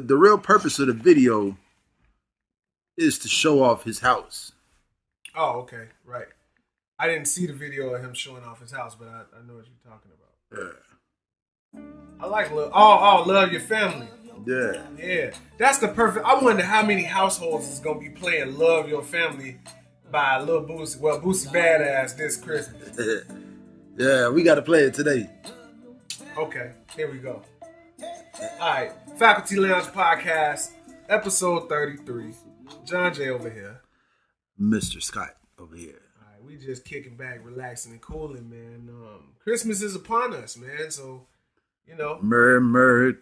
the real purpose of the video is to show off his house. Oh, okay, right. I didn't see the video of him showing off his house, but I know what you're talking about. Yeah. I like love your family. Yeah. Yeah, that's the perfect. I wonder how many households is gonna be playing "Love Your Family" by Lil Boosie. Well, Boosie Badass this Christmas. Yeah, we got to play it today. Okay, here we go. All right, Faculty Lounge Podcast, episode 33. John J over here. Mr. Scott over here. All right, we just kicking back, relaxing, and cooling, man. Christmas is upon us, man. So, you know, Merry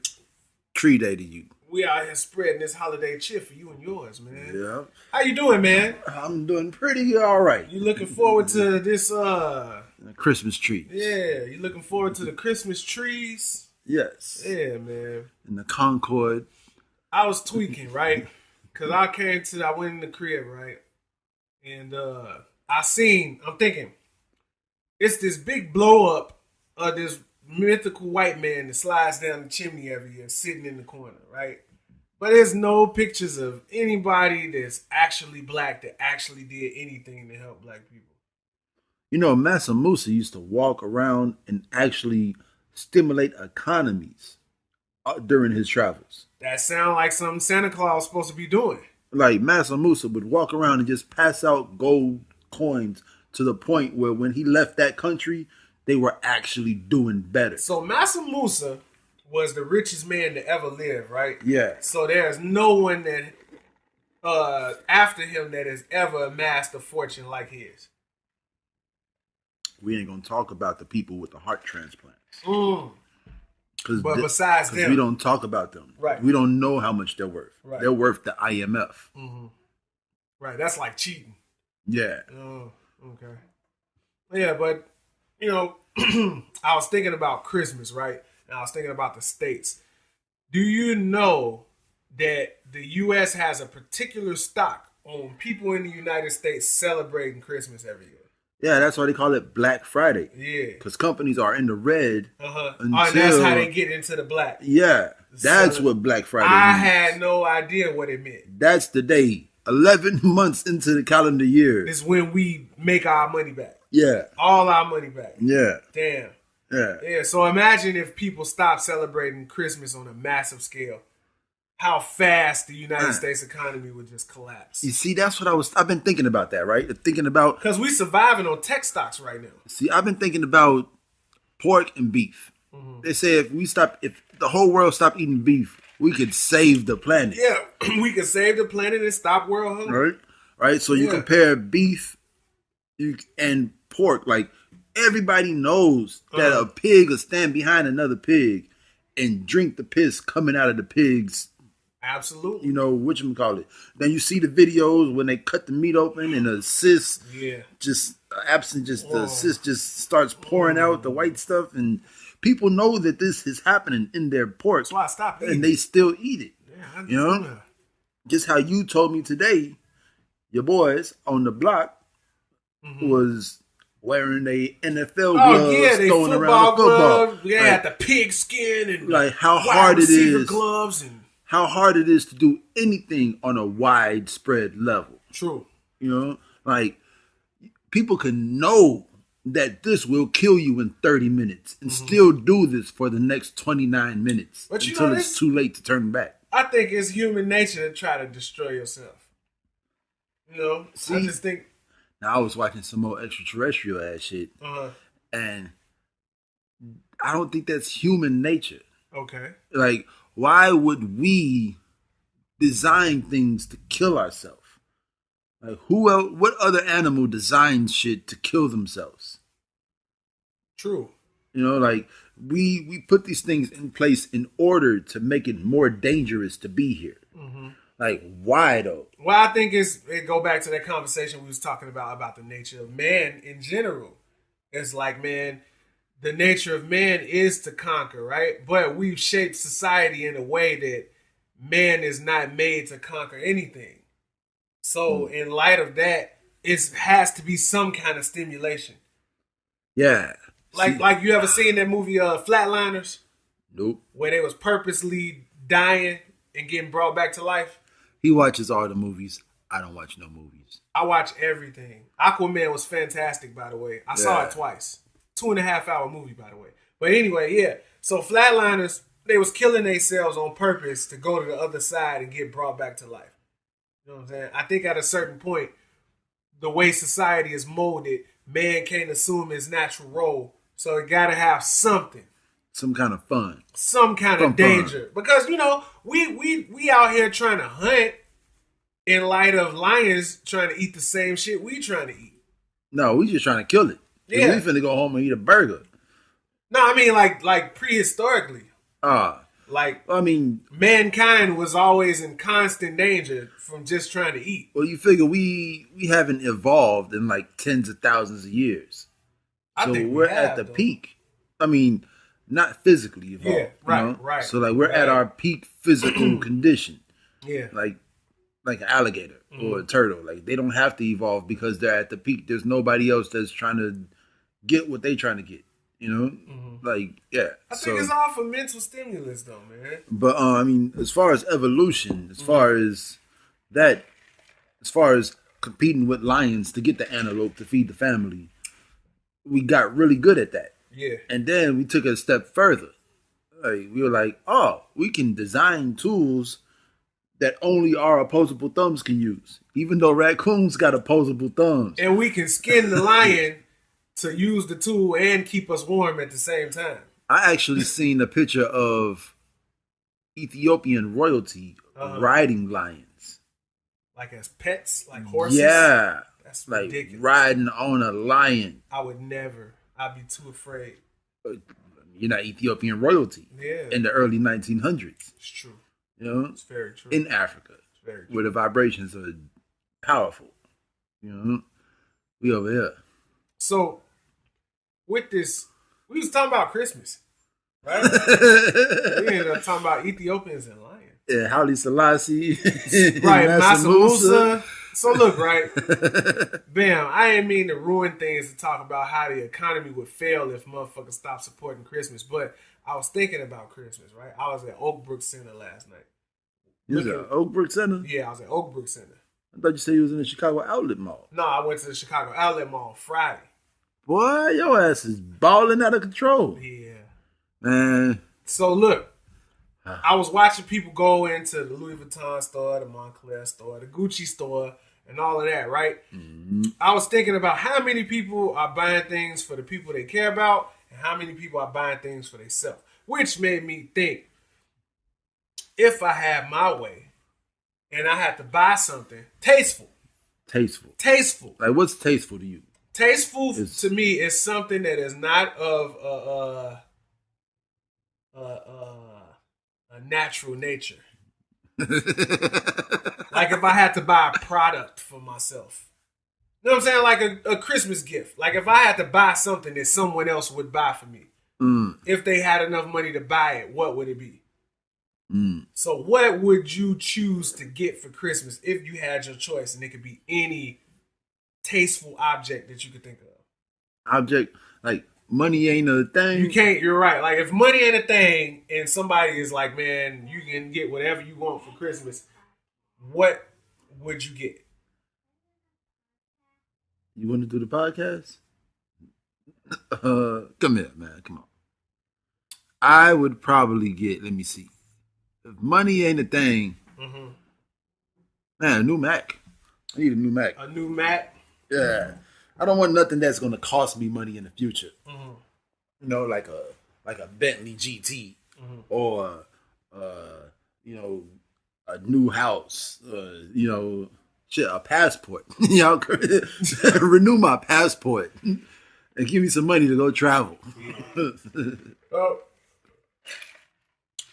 tree day to you. We out here spreading this holiday cheer for you and yours, man. Yeah. How you doing, man? I'm doing pretty all right. You looking forward to this Christmas tree? Yeah, you looking forward to the Christmas trees? Yes. Yeah, man. And the Concord. I was tweaking, right? Cause I went in the crib, right? And I'm thinking, it's this big blow up of this mythical white man that slides down the chimney every year, sitting in the corner, right? But there's no pictures of anybody that's actually black that actually did anything to help black people. You know, Massa Musa used to walk around and actually stimulate economies during his travels. That sounds like something Santa Claus is supposed to be doing. Like Massa Musa would walk around and just pass out gold coins to the point where when he left that country, they were actually doing better. So Massa Musa was the richest man to ever live, right? Yeah. So there's no one that after him that has ever amassed a fortune like his. We ain't gonna talk about the people with the heart transplants. But besides them, we don't talk about them. Right. We don't know how much they're worth. Right. They're worth the IMF. Mm-hmm. Right. That's like cheating. Yeah. Oh, okay. Yeah, but you know, I was thinking about Christmas, right? And I was thinking about the states. Do you know that the U.S. has a particular stock on people in the United States celebrating Christmas every year? Yeah, that's why they call it Black Friday. Yeah. Because companies are in the red. And that's how they get into the black. Yeah. That's what Black Friday means. I had no idea what it meant. That's the day. 11 months into the calendar year. It's when we make our money back. Yeah. All our money back. Yeah. Damn. Yeah. Yeah. So imagine if people stopped celebrating Christmas on a massive scale. How fast the United States economy would just collapse. You see, that's what I've been thinking about that, right? Thinking about... Because we surviving on tech stocks right now. See, I've been thinking about pork and beef. Mm-hmm. They say if the whole world stopped eating beef, we could save the planet. Yeah, we could save the planet and stop world hunger. Right? So you compare beef and pork. Like, everybody knows that a pig will stand behind another pig and drink the piss coming out of the pig's... Absolutely. You know, whatchamacallit. Then you see the videos when they cut the meat open and the cyst the cyst just starts pouring out the white stuff, and people know that this is happening in their pork. That's why I stopped eating. And they still eat it. Yeah, you know? That. Just how you told me today, your boys on the block was wearing a NFL gloves, they throwing around the football. Gloves. Yeah, had the pig skin and like how hard it is. Gloves and how hard it is to do anything on a widespread level. True. You know, like people can know that this will kill you in 30 minutes and still do this for the next 29 minutes until it's too late to turn back. I think it's human nature to try to destroy yourself. You know, I just think. Now I was watching some more extraterrestrial ass shit, and I don't think that's human nature. Okay. Like, why would we design things to kill ourselves? Like, who else, what other animal designs shit to kill themselves? True. You know, like, we put these things in place in order to make it more dangerous to be here. Like, why though? Well, I think it go back to that conversation we was talking about the nature of man in general. It's like, man, the nature of man is to conquer, right? But we've shaped society in a way that man is not made to conquer anything. So in light of that, it has to be some kind of stimulation. Yeah. Like you ever seen that movie Flatliners? Nope. Where they was purposely dying and getting brought back to life? He watches all the movies. I don't watch no movies. I watch everything. Aquaman was fantastic, by the way. I saw it twice. 2.5 hour movie, by the way. But anyway, yeah. So Flatliners, they was killing themselves on purpose to go to the other side and get brought back to life. You know what I'm saying? I think at a certain point, the way society is molded, man can't assume his natural role. So it got to have something. Some kind of fun. Some kind of danger. Fun. Because, you know, we out here trying to hunt in light of lions trying to eat the same shit we trying to eat. No, we just trying to kill it. Yeah. We finna go home and eat a burger. No, I mean like prehistorically. Like, I mean, mankind was always in constant danger from just trying to eat. Well, you figure we haven't evolved in like tens of thousands of years. So we're at the peak. I mean, not physically evolved. Yeah, right. So like we're at our peak physical condition. Yeah. Like an alligator or a turtle. Like they don't have to evolve because they're at the peak. There's nobody else that's trying to get what they trying to get. You know? Like, yeah. I think it's all for mental stimulus though, man. But I mean, as far as evolution, as far as competing with lions to get the antelope to feed the family, we got really good at that. Yeah. And then we took it a step further. Like we were like, oh, we can design tools that only our opposable thumbs can use. Even though raccoons got opposable thumbs. And we can skin the lion to use the tool and keep us warm at the same time. I actually seen a picture of Ethiopian royalty riding lions. Like as pets? Like horses? Yeah. That's like ridiculous. Riding on a lion. I would never. I'd be too afraid. You're not Ethiopian royalty. Yeah. In the early 1900s. It's true. You know? It's very true. In Africa. It's very true. Where the vibrations are powerful. You know? We over here. So, with this, we was talking about Christmas, right? We ended up talking about Ethiopians and lions. Yeah, Haile Selassie. Right, Mansa Musa. So look, right? Bam, I ain't mean to ruin things to talk about how the economy would fail if motherfuckers stopped supporting Christmas, but I was thinking about Christmas, right? I was at Oakbrook Center last night. You was at Oakbrook Center? Yeah, I was at Oakbrook Center. I thought you said you was in the Chicago Outlet Mall. No, I went to the Chicago Outlet Mall Friday. Boy, your ass is balling out of control. Yeah. Man. So look, I was watching people go into the Louis Vuitton store, the Montclair store, the Gucci store, and all of that, right? Mm-hmm. I was thinking about how many people are buying things for the people they care about and how many people are buying things for themselves, which made me think, if I had my way and I had to buy something tasteful. Like, what's tasteful to you? Tasteful to me is something that is not of a natural nature. Like if I had to buy a product for myself. You know what I'm saying? Like a Christmas gift. Like if I had to buy something that someone else would buy for me. If they had enough money to buy it, what would it be? So what would you choose to get for Christmas if you had your choice and it could be any tasteful object that you could think of? Object, like money ain't a thing. You can't, you're right. Like if money ain't a thing and somebody is like, man, you can get whatever you want for Christmas, what would you get? You want to do the podcast? Come here, man. Come on. I would probably get, let me see. If money ain't a thing, man, a new Mac. I need a new Mac. A new Mac? Yeah. I don't want nothing that's going to cost me money in the future. You know, like a Bentley GT or, you know, a new house, you know, shit, a passport. You know, renew my passport and give me some money to go travel. Oh.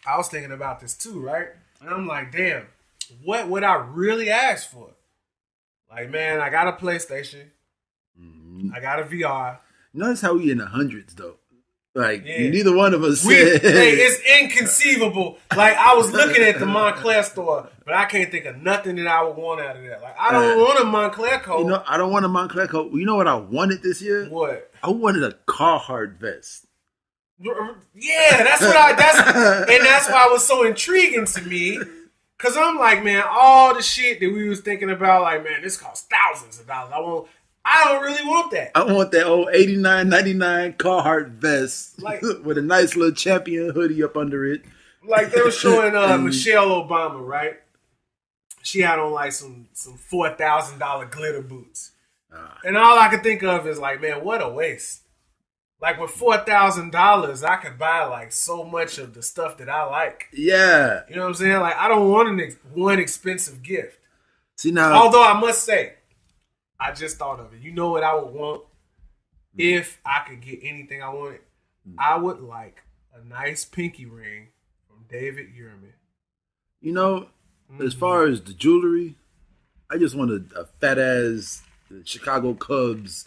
I was thinking about this too, right? And I'm like, damn, what would I really ask for? Like, man, I got a PlayStation. I got a VR. Notice how we in the hundreds, though. Like, neither one of us said. It's inconceivable. Like, I was looking at the Montclair store, but I can't think of nothing that I would want out of that. Like, I don't want a Montclair coat. You know, I don't want a Montclair coat. You know what I wanted this year? What? I wanted a Carhartt vest. Yeah, that's what that's why it was so intriguing to me Cause I'm like, man, all the shit that we was thinking about, like, man, this costs thousands of dollars. I don't really want that. I want that old $89.99 Carhartt vest, like, with a nice little champion hoodie up under it. Like they were showing Michelle Obama, right? She had on like some $4,000 glitter boots. And all I could think of is like, man, what a waste. Like with $4,000, I could buy like so much of the stuff that I like. Yeah. You know what I'm saying? Like I don't want one expensive gift. See now, although I must say, I just thought of it. You know what I would want if I could get anything I wanted? I would like a nice pinky ring from David Yurman. You know, as far as the jewelry, I just want a fat ass Chicago Cubs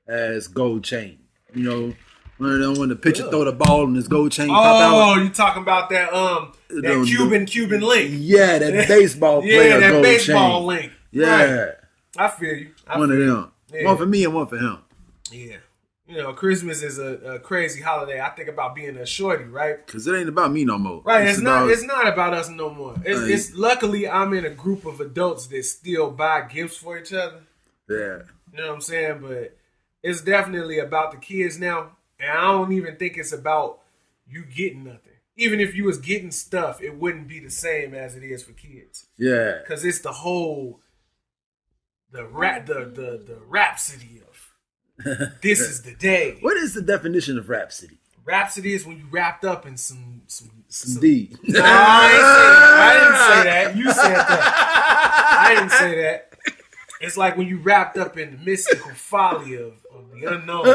ass gold chain. You know, when the pitcher throw the ball and his gold chain pop out. Oh, you talking about that Cuban link? Yeah, that baseball player. Yeah, that gold baseball chain. link. Yeah, right. I feel you. One of them. Yeah. One for me and one for him. Yeah. You know, Christmas is a crazy holiday. I think about being a shorty, right? Because it ain't about me no more. Right. It's not about us no more. It's luckily I'm in a group of adults that still buy gifts for each other. Yeah. You know what I'm saying? But it's definitely about the kids now. And I don't even think it's about you getting nothing. Even if you was getting stuff, it wouldn't be the same as it is for kids. Yeah. Because it's the whole the rhapsody of this is the day. What is the definition of rhapsody? Rhapsody is when you wrapped up in some D. No, I didn't say that. You said that. I didn't say that. It's like when you wrapped up in the mystical folly of the unknown.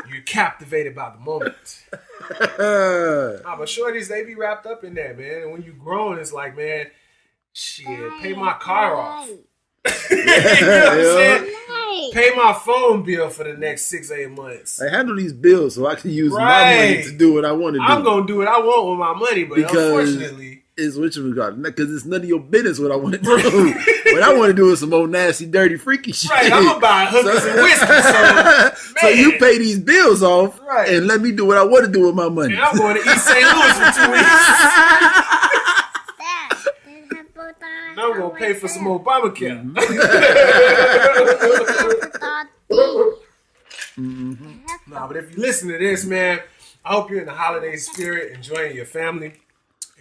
You're captivated by the moment. But shorties, they be wrapped up in that, man. And when you grown, it's like, man, shit, pay my car off. You know what I'm saying? Pay my phone bill for the next 6-8 months. I handle these bills so I can use my money to do what I want to do. I'm going to do what I want with my money, but unfortunately... It's what you regard. Because it's none of your business what I want to do. What I want to do is some old nasty, dirty, freaky shit. Right, I'm going to buy hookers and whiskey. So you pay these bills off and let me do what I want to do with my money. And I'm going to East St. Louis for 2 weeks. Now I'm going to pay for some Obamacare. Nah, but if you listen to this, man, I hope you're in the holiday spirit, enjoying your family,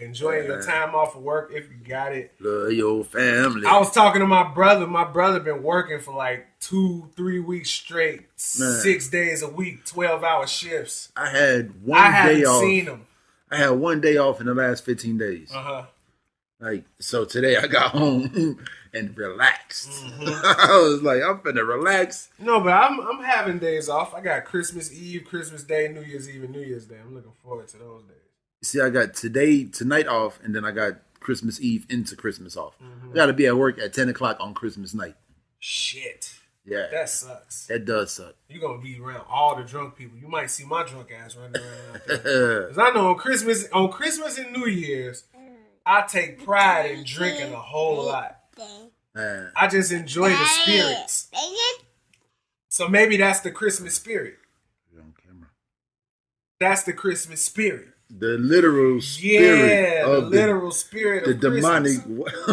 enjoying your time off of work if you got it. Love your family. I was talking to my brother. My brother been working for like 2-3 weeks straight, 6 days a week, 12-hour shifts. I had one day off. Seen him. I had one day off in the last 15 days. Like, so today I got home and relaxed. I was like, I'm finna relax. No, but I'm having days off. I got Christmas Eve, Christmas Day, New Year's Eve, and New Year's Day. I'm looking forward to those days. See, I got tonight off, and then I got Christmas Eve into Christmas off. I got to be at work at 10 o'clock on Christmas night. Shit. Yeah. That sucks. That does suck. You're going to be around all the drunk people. You might see my drunk ass running around out there. Because I know on Christmas and New Year's, I take pride in drinking a whole lot. I just enjoy the spirits. So maybe that's the Christmas spirit. You're on camera. That's the Christmas spirit. The literal spirit. Yeah, the literal spirit of the demonic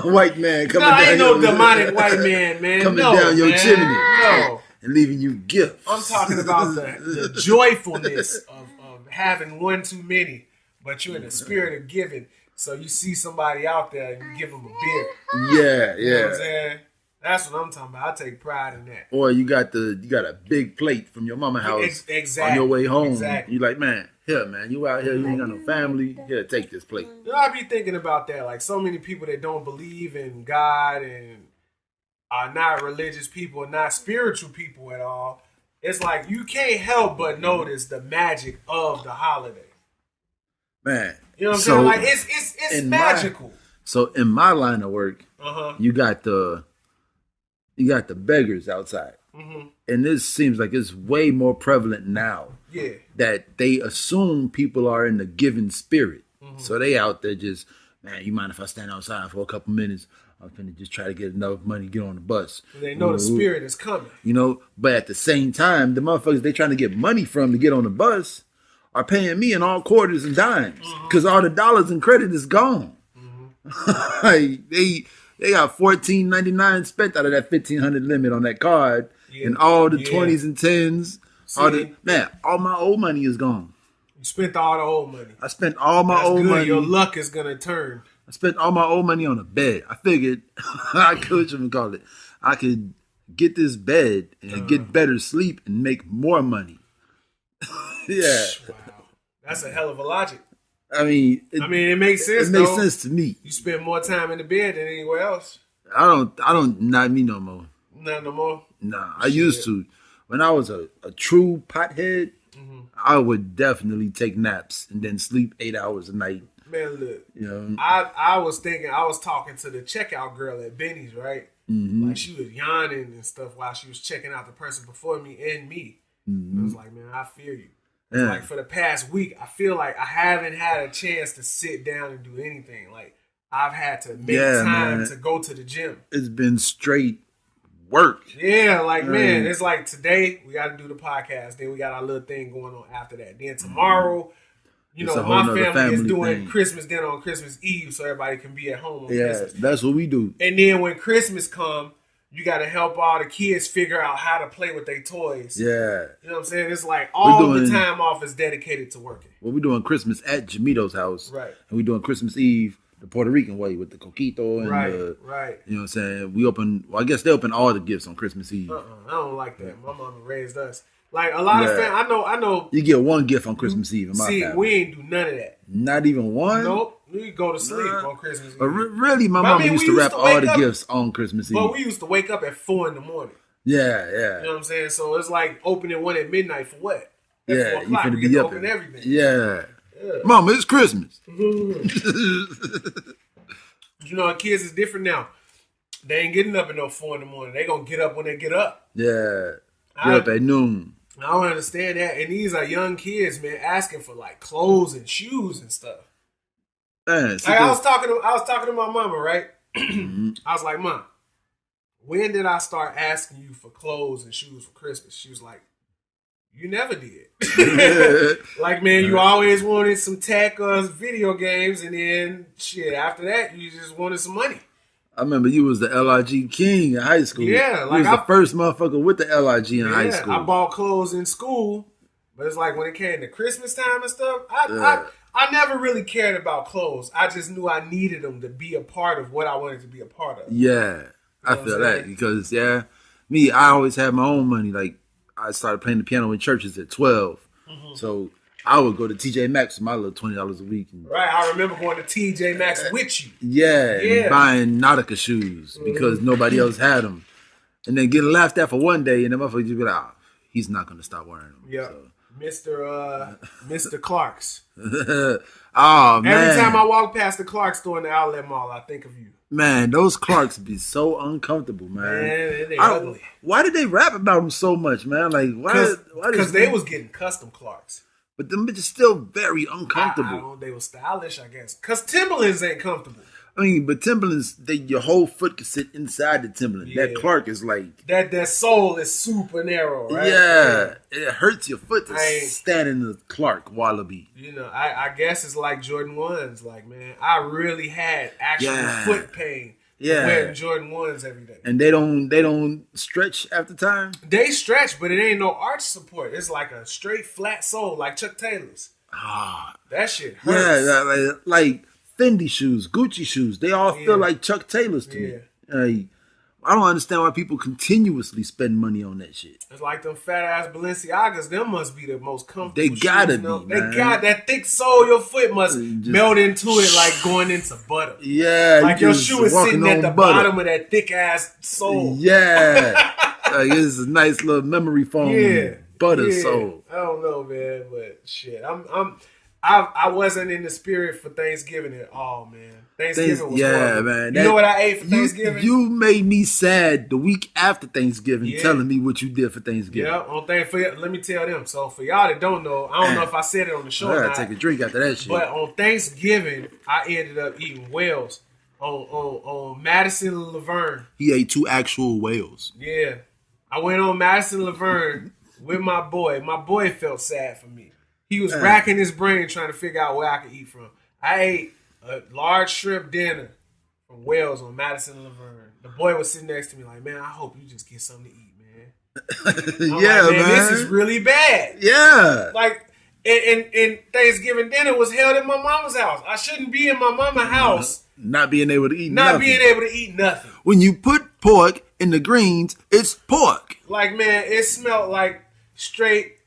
white man coming down. Ain't no demonic white man, man. Coming down your chimney. No. And leaving you gifts. I'm talking about the joyfulness of having one too many, but you're in the spirit of giving. So you see somebody out there and you give them a beer. Yeah, You know what I'm saying? That's what I'm talking about. I take pride in that. Or you got a big plate from your mama house on your way home. Exactly. You like, man, here, man, you out here, you ain't got no family. Here, take this plate. You know, I be thinking about that. Like so many people that don't believe in God and are not religious people, not spiritual people at all. It's like you can't help but notice the magic of the holiday. Man. You know what I'm saying? Like it's magical. So in my line of work, you got the beggars outside. And this seems like it's way more prevalent now. Yeah. That they assume people are in the giving spirit. So they out there just, man, you mind if I stand outside for a couple minutes? I'm finna just try to get enough money to get on the bus. And they know the spirit is coming. You know, but at the same time, the motherfuckers they trying to get money from to get on the bus are paying me in all quarters and dimes because all the dollars and credit is gone. Like they got $14.99 spent out of that $1,500 limit on that card, and all the 20s and 10s. All my old money is gone. You spent all the old money. I spent all my old money. Your luck is gonna turn. I spent all my old money on a bed. I figured I could get this bed and get better sleep and make more money. Yeah. Wow. That's a hell of a logic. I mean, it makes sense. It makes sense to me. You spend more time in the bed than anywhere else. Not me no more. Not no more? Nah, I used to. When I was a true pothead, I would definitely take naps and then sleep 8 hours a night. Man, look. I was talking to the checkout girl at Benny's, right? Like she was yawning and stuff while she was checking out the person before me and me. I was like, man, I feel you. Yeah. Like for the past week, I feel like I haven't had a chance to sit down and do anything. Like I've had to make time to go to the gym. It's been straight work. Yeah, like man, it's like today we got to do the podcast. Then we got our little thing going on after that. Then tomorrow, my family is doing Christmas dinner on Christmas Eve, so everybody can be at home on Christmas. That's what we do. And then when Christmas come, you got to help all the kids figure out how to play with their toys. Yeah. You know what I'm saying? It's like all the time off is dedicated to working. Well, we're doing Christmas at Jamito's house. Right. And we're doing Christmas Eve the Puerto Rican way with the coquito and right. You know what I'm saying? I guess they open all the gifts on Christmas Eve. I don't like that. My mama raised us. Like a lot of families, I know. You get one gift on Christmas Eve in my family. We ain't do none of that. Not even one? Nope. We go to sleep on Christmas Eve. Really, my mama used to wrap all the gifts on Christmas Eve. But we used to wake up at 4 a.m. Yeah. You know what I'm saying? So it's like opening one at midnight for what? At 4 you o'clock, finna be up open everything. Yeah. Mama, it's Christmas. Kids is different now. They ain't getting up at 4 a.m. They gonna get up when they get up. Yeah. Get up at noon. I don't understand that. And these are young kids, man, asking for like clothes and shoes and stuff. I was talking to my mama, right? I was like, Mom, when did I start asking you for clothes and shoes for Christmas? She was like, you never did. Like, man, you always wanted some tech or video games, and then shit, after that, you just wanted some money. I remember you was the LIG king in high school. Yeah, like you was the first motherfucker with the LIG in high school. I bought clothes in school, but it's like when it came to Christmas time and stuff, I never really cared about clothes. I just knew I needed them to be a part of what I wanted to be a part of. Yeah, I feel that because I always had my own money. Like I started playing the piano in churches at 12, so I would go to TJ Maxx for my little $20 a week. Right, I remember going to TJ Maxx with you. Yeah, and buying Nautica shoes because nobody else had them, and then getting laughed at for one day, and the motherfucker just be like, "Oh, he's not gonna stop wearing them." Yeah, so. Mr. Clark's. Oh man! Every time I walk past the Clark's store in the outlet mall, I think of you. Man, those Clarks be so uncomfortable, man. Man, they ugly. Why did they rap about them so much, man? Like, why? Because they was getting custom Clarks. But them bitches still very uncomfortable. They were stylish, I guess. Because Timberlands ain't comfortable. I mean, but Timberlands, your whole foot can sit inside the Timberland. Yeah. That Clark is like... That sole is super narrow, right? Yeah. It hurts your foot to stand in the Clark Wallaby. I guess it's like Jordan 1s. Like, man, I really had actual foot pain wearing Jordan 1s every day. And they don't stretch after time? They stretch, but it ain't no arch support. It's like a straight flat sole, like Chuck Taylor's. That shit hurts. Yeah, like Fendi shoes, Gucci shoes, they all feel like Chuck Taylor's to me. Like, I don't understand why people continuously spend money on that shit. It's like them fat ass Balenciagas. Them must be the most comfortable. They gotta shoes, be. They got that thick sole. Your foot must melt into it like going into butter. Yeah, like your shoe is sitting at the bottom of that thick ass sole. Yeah, like it's a nice little memory foam butter sole. I don't know, man, but shit, I wasn't in the spirit for Thanksgiving at all, man. Thanksgiving was horrible. Man. You know what I ate for Thanksgiving? You made me sad the week after Thanksgiving telling me what you did for Thanksgiving. Yeah, let me tell them. So for y'all that don't know, I don't know if I said it on the show I gotta take a drink after that shit. But on Thanksgiving, I ended up eating whales on Madison and Laverne. He ate 2 actual whales. Yeah. I went on Madison and Laverne with my boy. My boy felt sad for me. He was racking his brain trying to figure out where I could eat from. I ate a large shrimp dinner from Wells on Madison and Laverne. The boy was sitting next to me like, man, I hope you just get something to eat, man. Yeah, like, man. This is really bad. Yeah. Like, and Thanksgiving dinner was held at my mama's house. I shouldn't be in my mama's house. Not being able to eat nothing. When you put pork in the greens, it's pork. Like, man, it smelled like straight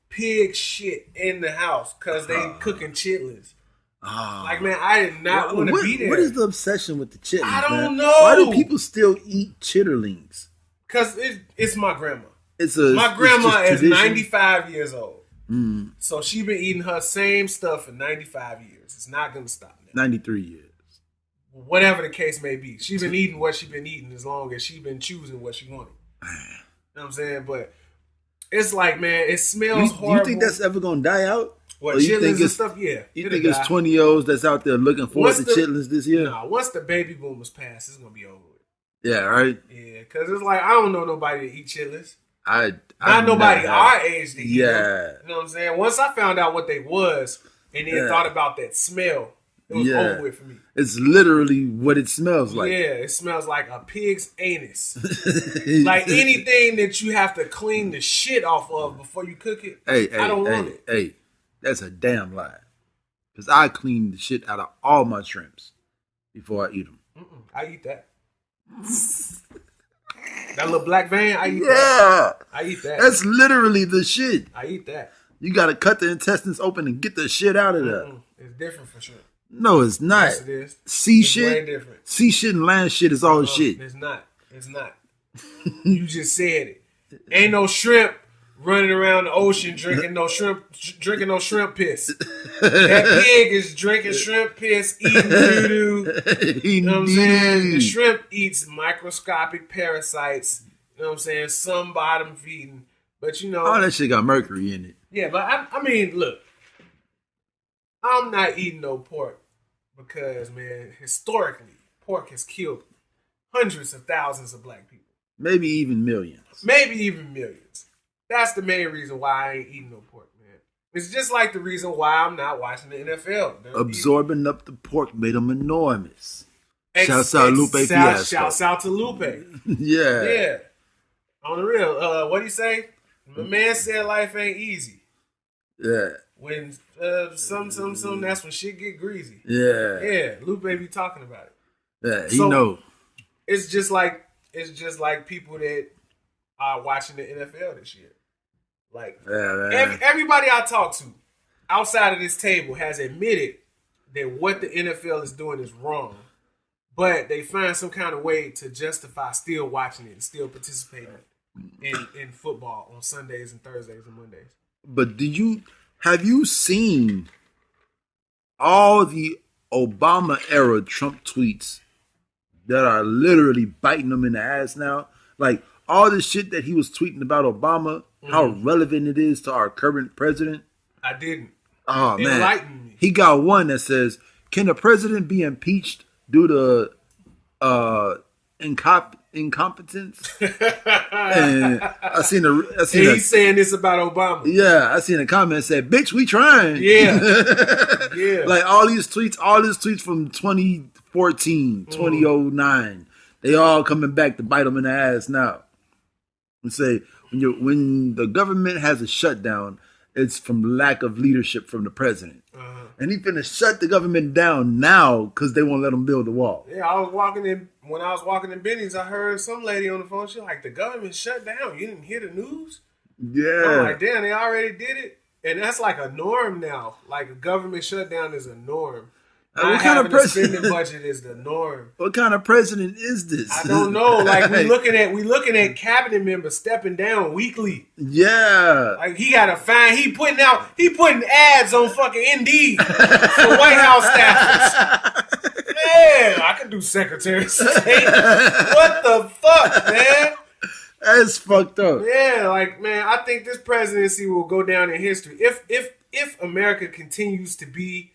pig shit in the house because they cooking chitlins. Like, man, I did not want to be there. What is the obsession with the chitlins? I don't know. Why do people still eat chitterlings? Because it's my grandma. My grandma is 95 years old. So she been eating her same stuff for 95 years. It's not going to stop now. 93 years. Whatever the case may be. She been eating what she been eating as long as she been choosing what she wanted. You know what I'm saying? But it's like, man, it smells horrible. Do you think that's ever going to die out? What, chitlins and stuff? Yeah. You think it's 20-year-olds that's out there looking forward to chitlins this year? Nah, once the baby boomers pass, it's going to be over with. Yeah, right? Yeah, because it's like, I don't know nobody to eat chitlins. Not nobody our age to eat them. Yeah. You know what I'm saying? Once I found out what they was and then thought about that smell, it was over with for me. It's literally what it smells like. Yeah, it smells like a pig's anus. Like anything that you have to clean the shit off of before you cook it, I don't want it. Hey, that's a damn lie. Because I clean the shit out of all my shrimps before I eat them. I eat that. That little black vein, I eat that. I eat that. That's literally the shit. I eat that. You got to cut the intestines open and get the shit out of there. It's different for sure. No, it's not. Yes, it is. Sea it's shit. Way different. Sea shit and land shit is all shit. It's not. You just said it. Ain't no shrimp running around the ocean drinking no shrimp piss. That pig is drinking shrimp piss, eating doo-doo. You know what I'm saying? The shrimp eats microscopic parasites. You know what I'm saying? Some bottom feeding. But you know, all that shit got mercury in it. Yeah, but I mean, look. I'm not eating no pork because, man, historically, pork has killed hundreds of thousands of black people. Maybe even millions. That's the main reason why I ain't eating no pork, man. It's just like the reason why I'm not watching the NFL. Absorbing up the pork made them enormous. Shouts out Lupe Fiasco. Shouts out to Lupe. Yeah. On the real, what do you say? The man said life ain't easy. Yeah. When some, that's when shit get greasy. Yeah. Lupe be talking about it. Yeah, he know. It's just like people that are watching the NFL this year. Like everybody I talk to outside of this table has admitted that what the NFL is doing is wrong, but they find some kind of way to justify still watching it and still participating in football on Sundays and Thursdays and Mondays. But have you seen all the Obama era Trump tweets that are literally biting them in the ass now? Like all the shit that he was tweeting about Obama, how relevant it is to our current president. I didn't. Oh man, enlighten me. He got one that says, "Can a president be impeached due to incompetence?" And I seen he's saying this about Obama. Yeah, I seen a comment that said, "Bitch, we trying." Yeah. Like all these tweets from 2014, 2009, they all coming back to bite them in the ass now. And say when the government has a shutdown, it's from lack of leadership from the president. And he finna shut the government down now because they won't let him build the wall. Yeah, when I was walking in Benny's, I heard some lady on the phone. She like, the government shut down. You didn't hear the news? Yeah. I'm like, damn, they already did it? And that's like a norm now. Like a government shutdown is a norm. What kind of president? Spending budget is the norm. What kind of president is this? I don't know. Like we looking at cabinet members stepping down weekly. Yeah. Like he got a fine. He putting ads on fucking Indeed for White House staffers. Man, I could do Secretary of State. What the fuck, man? That's fucked up. Yeah, like man, I think this presidency will go down in history if America continues to be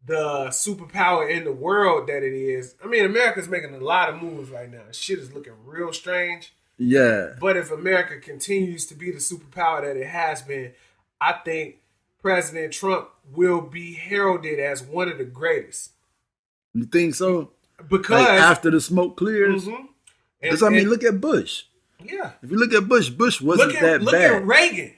the superpower in the world that it is. I mean, America's making a lot of moves right now. Shit is looking real strange. Yeah. But if America continues to be the superpower that it has been, I think President Trump will be heralded as one of the greatest. You think so? Because like after the smoke clears, because I mean, look at Bush. Yeah, if you look at Bush wasn't that bad. Look at Reagan.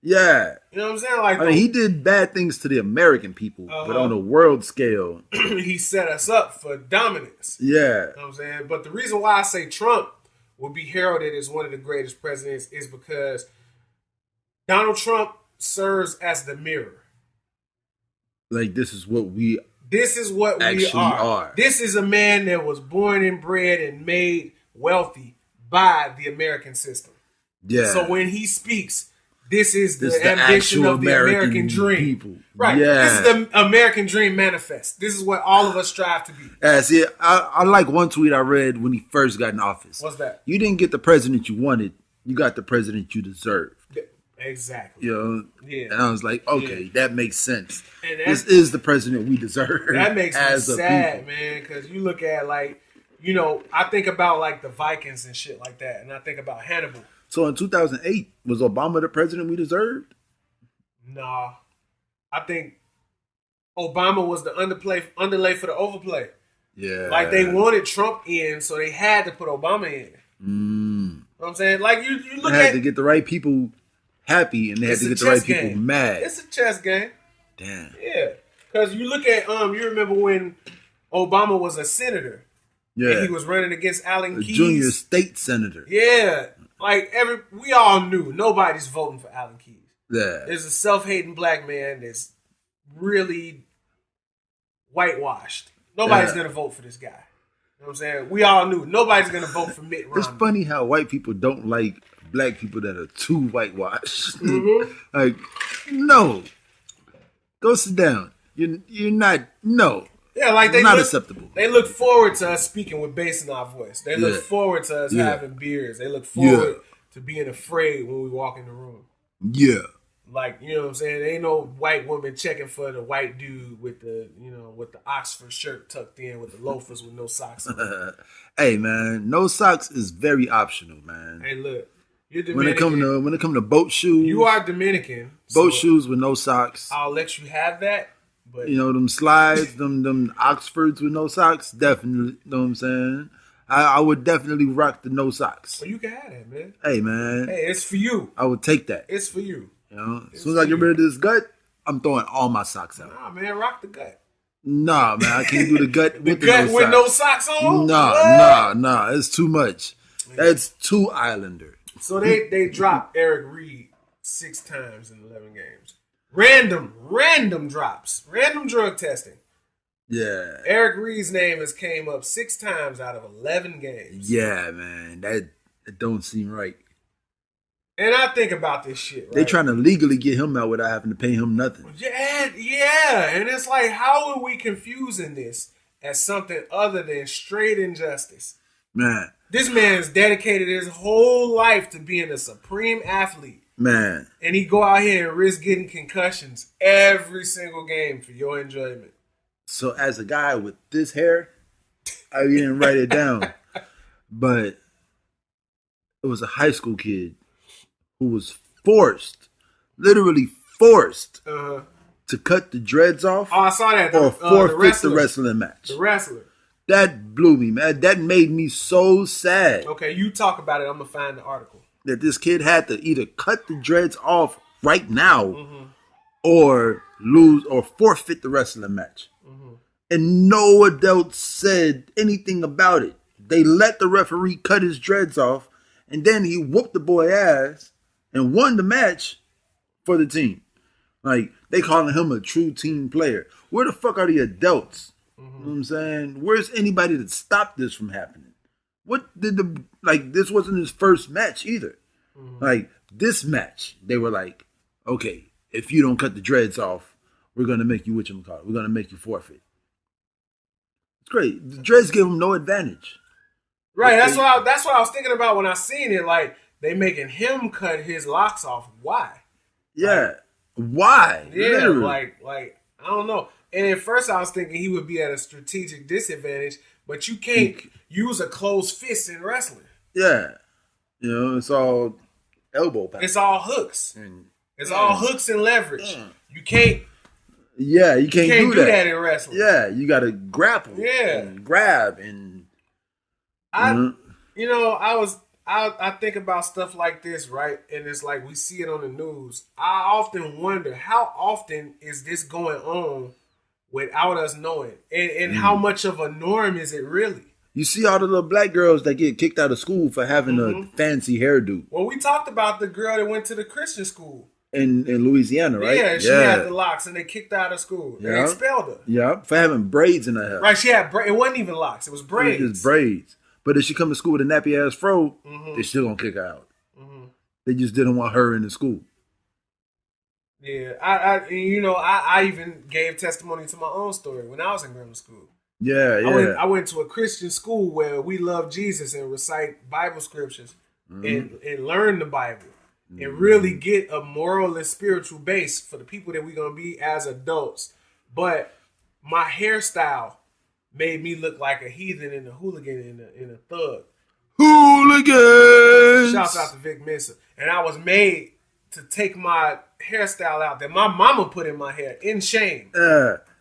Yeah, you know what I'm saying. Like, I mean, he did bad things to the American people, but on a world scale, he set us up for dominance. Yeah, you know what I'm saying. But the reason why I say Trump will be heralded as one of the greatest presidents is because Donald Trump serves as the mirror. Like, this is what we are. This is a man that was born and bred and made wealthy by the American system. Yeah. So when he speaks, this is the ambition of the American dream. People. Right. Yeah. This is the American dream manifest. This is what all of us strive to be. See, I like one tweet I read when he first got in office. What's that? You didn't get the president you wanted. You got the president you deserved. Exactly. You know? Yeah. And I was like, okay, that makes sense. This is the president we deserve. That makes me sad, man, because you look at, like, you know, I think about, like, the Vikings and shit like that, and I think about Hannibal. So in 2008, was Obama the president we deserved? Nah. I think Obama was the underlay for the overplay. Yeah. Like, they wanted Trump in, so they had to put Obama in. You know what I'm saying? Like, you look at... to get the right people happy, and they had to get the right people mad. It's a chess game. Damn. Yeah. Because you look at, you remember when Obama was a senator. Yeah. And he was running against Alan Keyes. Junior state senator. Yeah. Like, we all knew nobody's voting for Alan Keyes. Yeah. There's a self-hating black man that's really whitewashed. Nobody's going to vote for this guy. You know what I'm saying? We all knew. Nobody's going to vote for Mitt Romney. It's funny how white people don't like black people that are too whitewashed. Like, no. Go sit down. You're not, no. Yeah, like not acceptable. They look forward to us speaking with bass in our voice. They look forward to us having beers. They look forward to being afraid when we walk in the room. Yeah. Like, you know what I'm saying? There ain't no white woman checking for the white dude with the, you know, with the Oxford shirt tucked in with the loafers with no socks on. Hey, man, no socks is very optional, man. Hey, look. You're Dominican. When it come to boat shoes, you are Dominican. Boat shoes with no socks. I'll let you have that. But you know, them slides, them Oxfords with no socks, definitely. You know what I'm saying? I would definitely rock the no socks. Well, you can have that, man. Hey, man. Hey, it's for you. I would take that. It's for you. You know, as soon as I get rid of this gut, I'm throwing all my socks out. Nah, man, rock the gut. Nah, man, I can't do the gut with no socks on. Nah, it's too much. That's too Islander. So they dropped Eric Reed 6 times in 11 games. Random drops. Random drug testing. Yeah. Eric Reed's name has came up 6 times out of 11 games. Yeah, man. That don't seem right. And I think about this shit, right? They trying to legally get him out without having to pay him nothing. Yeah. And it's like, how are we confusing this as something other than straight injustice? Man. This man's dedicated his whole life to being a supreme athlete. Man. And he go out here and risk getting concussions every single game for your enjoyment. So as a guy with this hair, I didn't write it down. But it was a high school kid who was literally forced to cut the dreads off. Oh, I saw that. Or forfeit the wrestling match. The wrestler. That blew me, man. That made me so sad. Okay, you talk about it. I'm going to find the article. That this kid had to either cut the dreads off right now or lose or forfeit the wrestling match. And no adult said anything about it. They let the referee cut his dreads off, and then he whooped the boy ass and won the match for the team. Like, they calling him a true team player. Where the fuck are the adults? You know what I'm saying? Where's anybody that stopped this from happening? What did this wasn't his first match either. Like, this match, they were like, okay, if you don't cut the dreads off, we're going to make you whatchamacallit. We're going to make you forfeit. It's great. The dreads give him no advantage. Right, that's what I was thinking about when I seen it. Like, they making him cut his locks off. Why? Yeah. Why? Yeah, literally. like I don't know. And at first I was thinking he would be at a strategic disadvantage, but you can't use a closed fist in wrestling. Yeah. You know, it's all elbow power. It's all hooks. It's all hooks and leverage. You can't Yeah, you can't do that in wrestling. Yeah, you got to grapple. Yeah, and grab and. I think about stuff like this, right? And it's like we see it on the news. I often wonder how often is this going on without us knowing, and how much of a norm is it really? You see all the little black girls that get kicked out of school for having a fancy hairdo. Well, we talked about the girl that went to the Christian school in Louisiana, right? Yeah, she had the locks, and they kicked her out of school. They expelled her. Yeah, for having braids in her hair. Right, she had it wasn't even locks; it was braids. It was braids. But if she come to school with a nappy ass fro, they still gonna kick her out. They just didn't want her in the school. Yeah, I even gave testimony to my own story when I was in grammar school. Yeah. I went to a Christian school where we love Jesus and recite Bible scriptures and learn the Bible and really get a moral and spiritual base for the people that we're going to be as adults. But my hairstyle made me look like a heathen and a hooligan and a thug. Hooligans! Shouts out to Vic Mensa. And I was made to take my hairstyle out that my mama put in my hair in shame.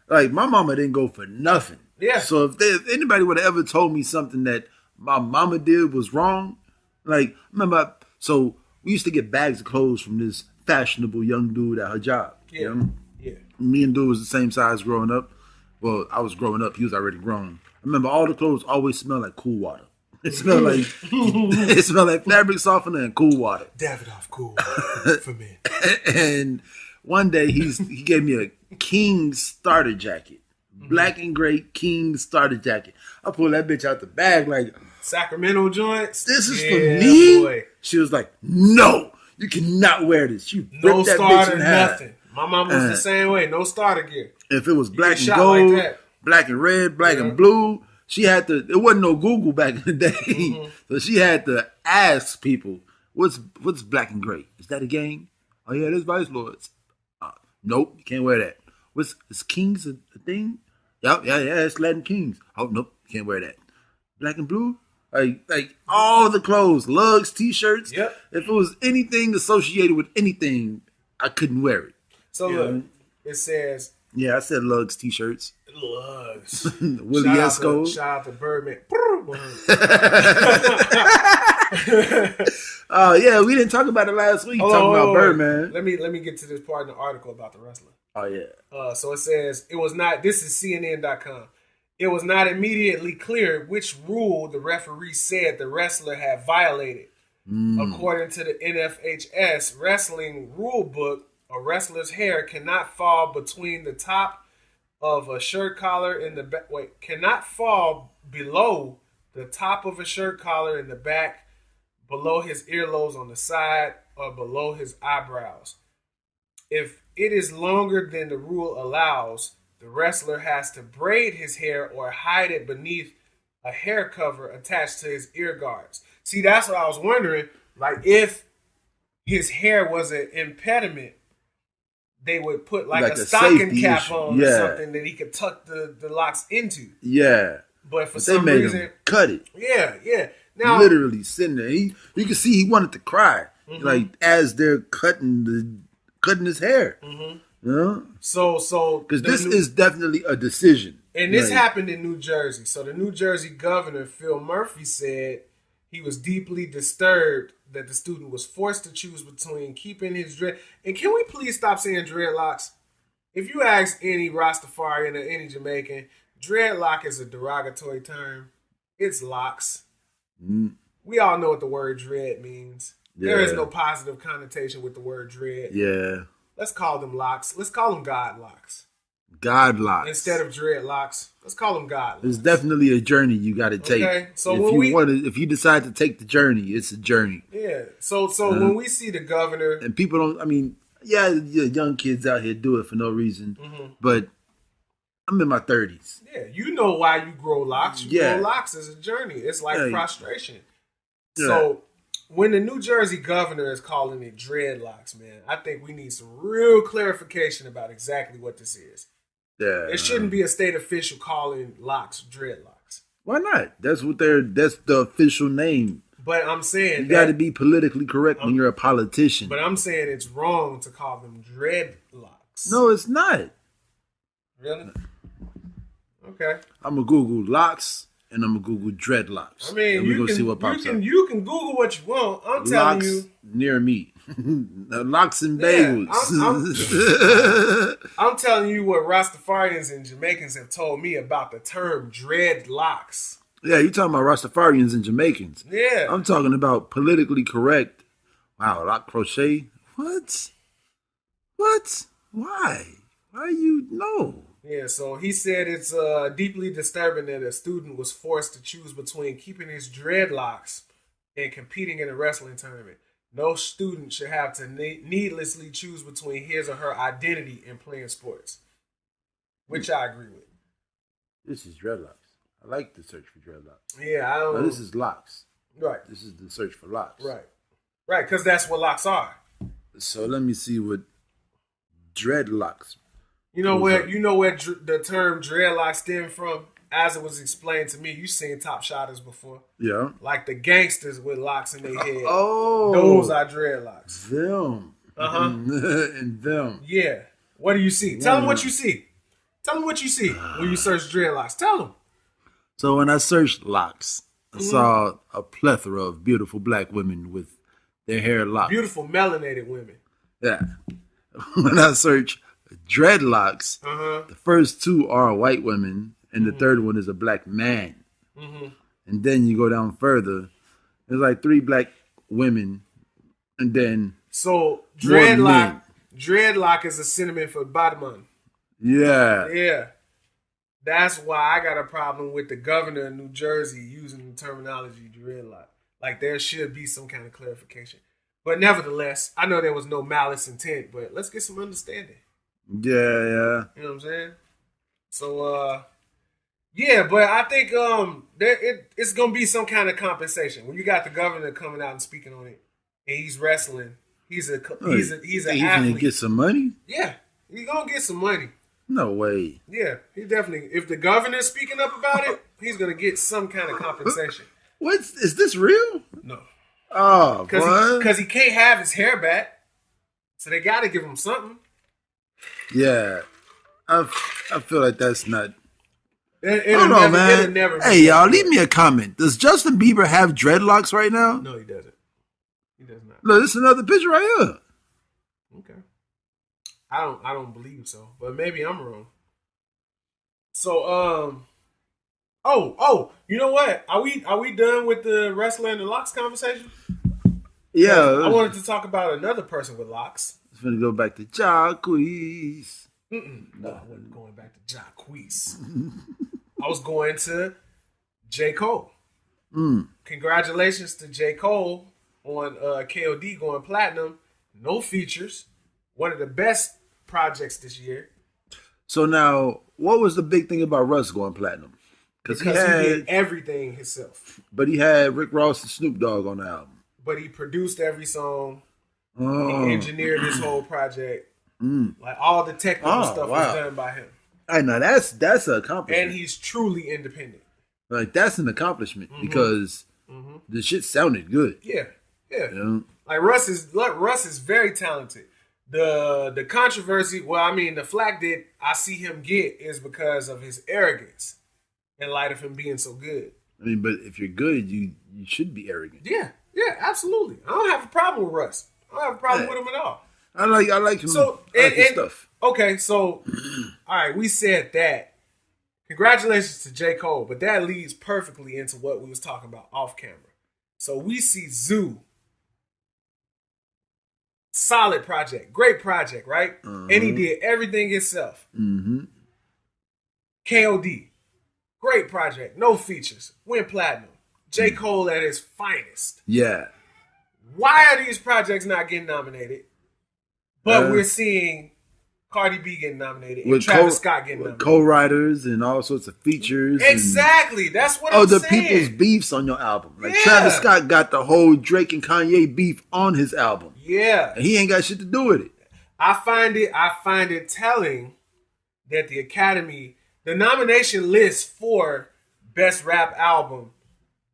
Like, my mama didn't go for nothing. Yeah. So if anybody would have ever told me something that my mama did was wrong, like, remember, so we used to get bags of clothes from this fashionable young dude at her job. Yeah. You know? Yeah. Me and dude was the same size growing up. Well, I was growing up. He was already grown. I remember all the clothes always smelled like cool water. It smelled like fabric softener and cool water. Davidoff cool water for men. And one day he gave me a King starter jacket. Black and gray King starter jacket. I pulled that bitch out the bag like, Sacramento joints. This is for me. Boy. She was like, "No, you cannot wear this. You no that starter, bitch in half." nothing. My mom was the same way. No starter gear. If it was black and gold, like black and red, black and blue, she had to. It wasn't no Google back in the day, so she had to ask people, "What's black and gray? Is that a gang? Oh yeah, there's Vice Lords. Nope, you can't wear that. Is Kings a thing? Yeah, it's Latin Kings. Oh, nope, can't wear that. Black and blue? Like all the clothes, lugs, t-shirts. Yep. If it was anything associated with anything, I couldn't wear it. So look, it says... Yeah, I said lugs, t-shirts. Lugs. Willie Esco. Shout out to Birdman. Oh, yeah, we didn't talk about it last week. Talking about Birdman. Let me get to this part in the article about the wrestler. Oh, yeah. So it says, this is CNN.com. It was not immediately clear which rule the referee said the wrestler had violated. According to the NFHS wrestling rule book, a wrestler's hair cannot fall between the top of a shirt collar in the back. Cannot fall below the top of a shirt collar in the back, below his earlobes on the side, or below his eyebrows. If it is longer than the rule allows, the wrestler has to braid his hair or hide it beneath a hair cover attached to his ear guards. See, that's what I was wondering. Like, if his hair was an impediment, they would put like a stocking cap issue on or something that he could tuck the locks into. Yeah. But for some reason, him cut it. Yeah. Now, literally sitting there, you can see he wanted to cry, like as they're cutting his hair. You know? So because this is definitely a decision, and this happened in New Jersey. So the New Jersey governor Phil Murphy said he was deeply disturbed that the student was forced to choose between keeping his dread. And can we please stop saying dreadlocks? If you ask any Rastafarian or any Jamaican, dreadlock is a derogatory term. It's locks. We all know what the word dread means. Yeah. There is no positive connotation with the word dread. Yeah. Let's call them locks. Let's call them God locks. God locks. Instead of dreadlocks, let's call them God locks. It's definitely a journey you got to take. Okay. So if you decide to take the journey, it's a journey. Yeah. So when we see the governor, and people don't, I mean, young kids out here do it for no reason, but I'm in my 30s. Yeah, you know why you grow locks. You grow locks as a journey. It's like prostration. Yeah. So when the New Jersey governor is calling it dreadlocks, man, I think we need some real clarification about exactly what this is. Yeah. It shouldn't be a state official calling locks dreadlocks. Why not? That's the official name. But I'm saying you got to be politically correct when you're a politician. But I'm saying it's wrong to call them dreadlocks. No, it's not. Really? Okay. I'm gonna Google locks and I'm gonna Google dreadlocks. I mean, and we're gonna see what pops up. You can Google what you want. I'm telling you. Near me. Locks and bagels. I'm telling you what Rastafarians and Jamaicans have told me about the term dreadlocks. Yeah, you're talking about Rastafarians and Jamaicans. Yeah. I'm talking about politically correct. Wow, lock crochet? What? What? Why? Why you know? Yeah, so he said it's deeply disturbing that a student was forced to choose between keeping his dreadlocks and competing in a wrestling tournament. No student should have to needlessly choose between his or her identity and playing sports, which I agree with. This is dreadlocks. I like the search for dreadlocks. Yeah, I don't know. This is locks. Right. This is the search for locks. Right. Right, because that's what locks are. So let me see what dreadlocks. You know where the term dreadlocks stem from? As it was explained to me, you seen Top Shotters before. Yeah. Like the gangsters with locks in their head. Oh. Those are dreadlocks. Them. Uh-huh. And them. Yeah. What do you see? Tell them what you see. Tell them what you see when you search dreadlocks. Tell them. So when I searched locks, I saw a plethora of beautiful black women with their hair locked. Beautiful melanated women. Yeah. When I search dreadlocks, the first two are white women, and the third one is a black man. And then you go down further, there's like 3 black women, and then so dreadlock is a synonym for badman. Yeah. That's why I got a problem with the governor of New Jersey using the terminology dreadlock. Like there should be some kind of clarification. But nevertheless, I know there was no malice intent, but let's get some understanding. Yeah. You know what I'm saying? So, yeah, but I think it's gonna be some kind of compensation when you got the governor coming out and speaking on it, and he's wrestling. He's an athlete. He's gonna get some money. Yeah, he's gonna get some money. No way. Yeah, he definitely. If the governor's speaking up about it, he's gonna get some kind of compensation. Is this real? No. Oh, because he can't have his hair back, so they got to give him something. Yeah, I feel like that's not. Hold on, man. Hey, y'all, leave me a comment. Does Justin Bieber have dreadlocks right now? No, he doesn't. He does not. Look, this is another picture right here. Okay. I don't believe so, but maybe I'm wrong. So, oh, you know what? Are we done with the wrestler and the locks conversation? Yeah. I wanted to talk about another person with locks. It's gonna go back to Jacquees. No, I wasn't going back to Jacquees. I was going to J. Cole. Congratulations to J. Cole on KOD going platinum. No features. One of the best projects this year. So now, what was the big thing about Russ going platinum? Because he did everything himself. But he had Rick Ross and Snoop Dogg on the album. But he produced every song. He engineered this whole project. Like all the technical stuff was done by him. I know that's an accomplishment. And he's truly independent. Like that's an accomplishment because the shit sounded good. Yeah. You know? Like Russ is very talented. The controversy, the flack that I see him get is because of his arrogance in light of him being so good. I mean, but if you're good, you should be arrogant. Yeah, absolutely. I don't have a problem with Russ. I don't have a problem with him at all. I like him. So, his stuff. Okay, so, all right, we said that. Congratulations to J. Cole, but that leads perfectly into what we was talking about off camera. So we see Zoo. Solid project. Great project, right? And he did everything himself. KOD. Great project. No features. Went platinum. J. Cole at his finest. Yeah. Why are these projects not getting nominated? But we're seeing Cardi B getting nominated and Travis Scott getting nominated. Co-writers and all sorts of features. Exactly. That's what I'm saying. People's beefs on your album. Like Travis Scott got the whole Drake and Kanye beef on his album. Yeah. And he ain't got shit to do with it. I find it telling that the Academy, the nomination list for Best Rap Album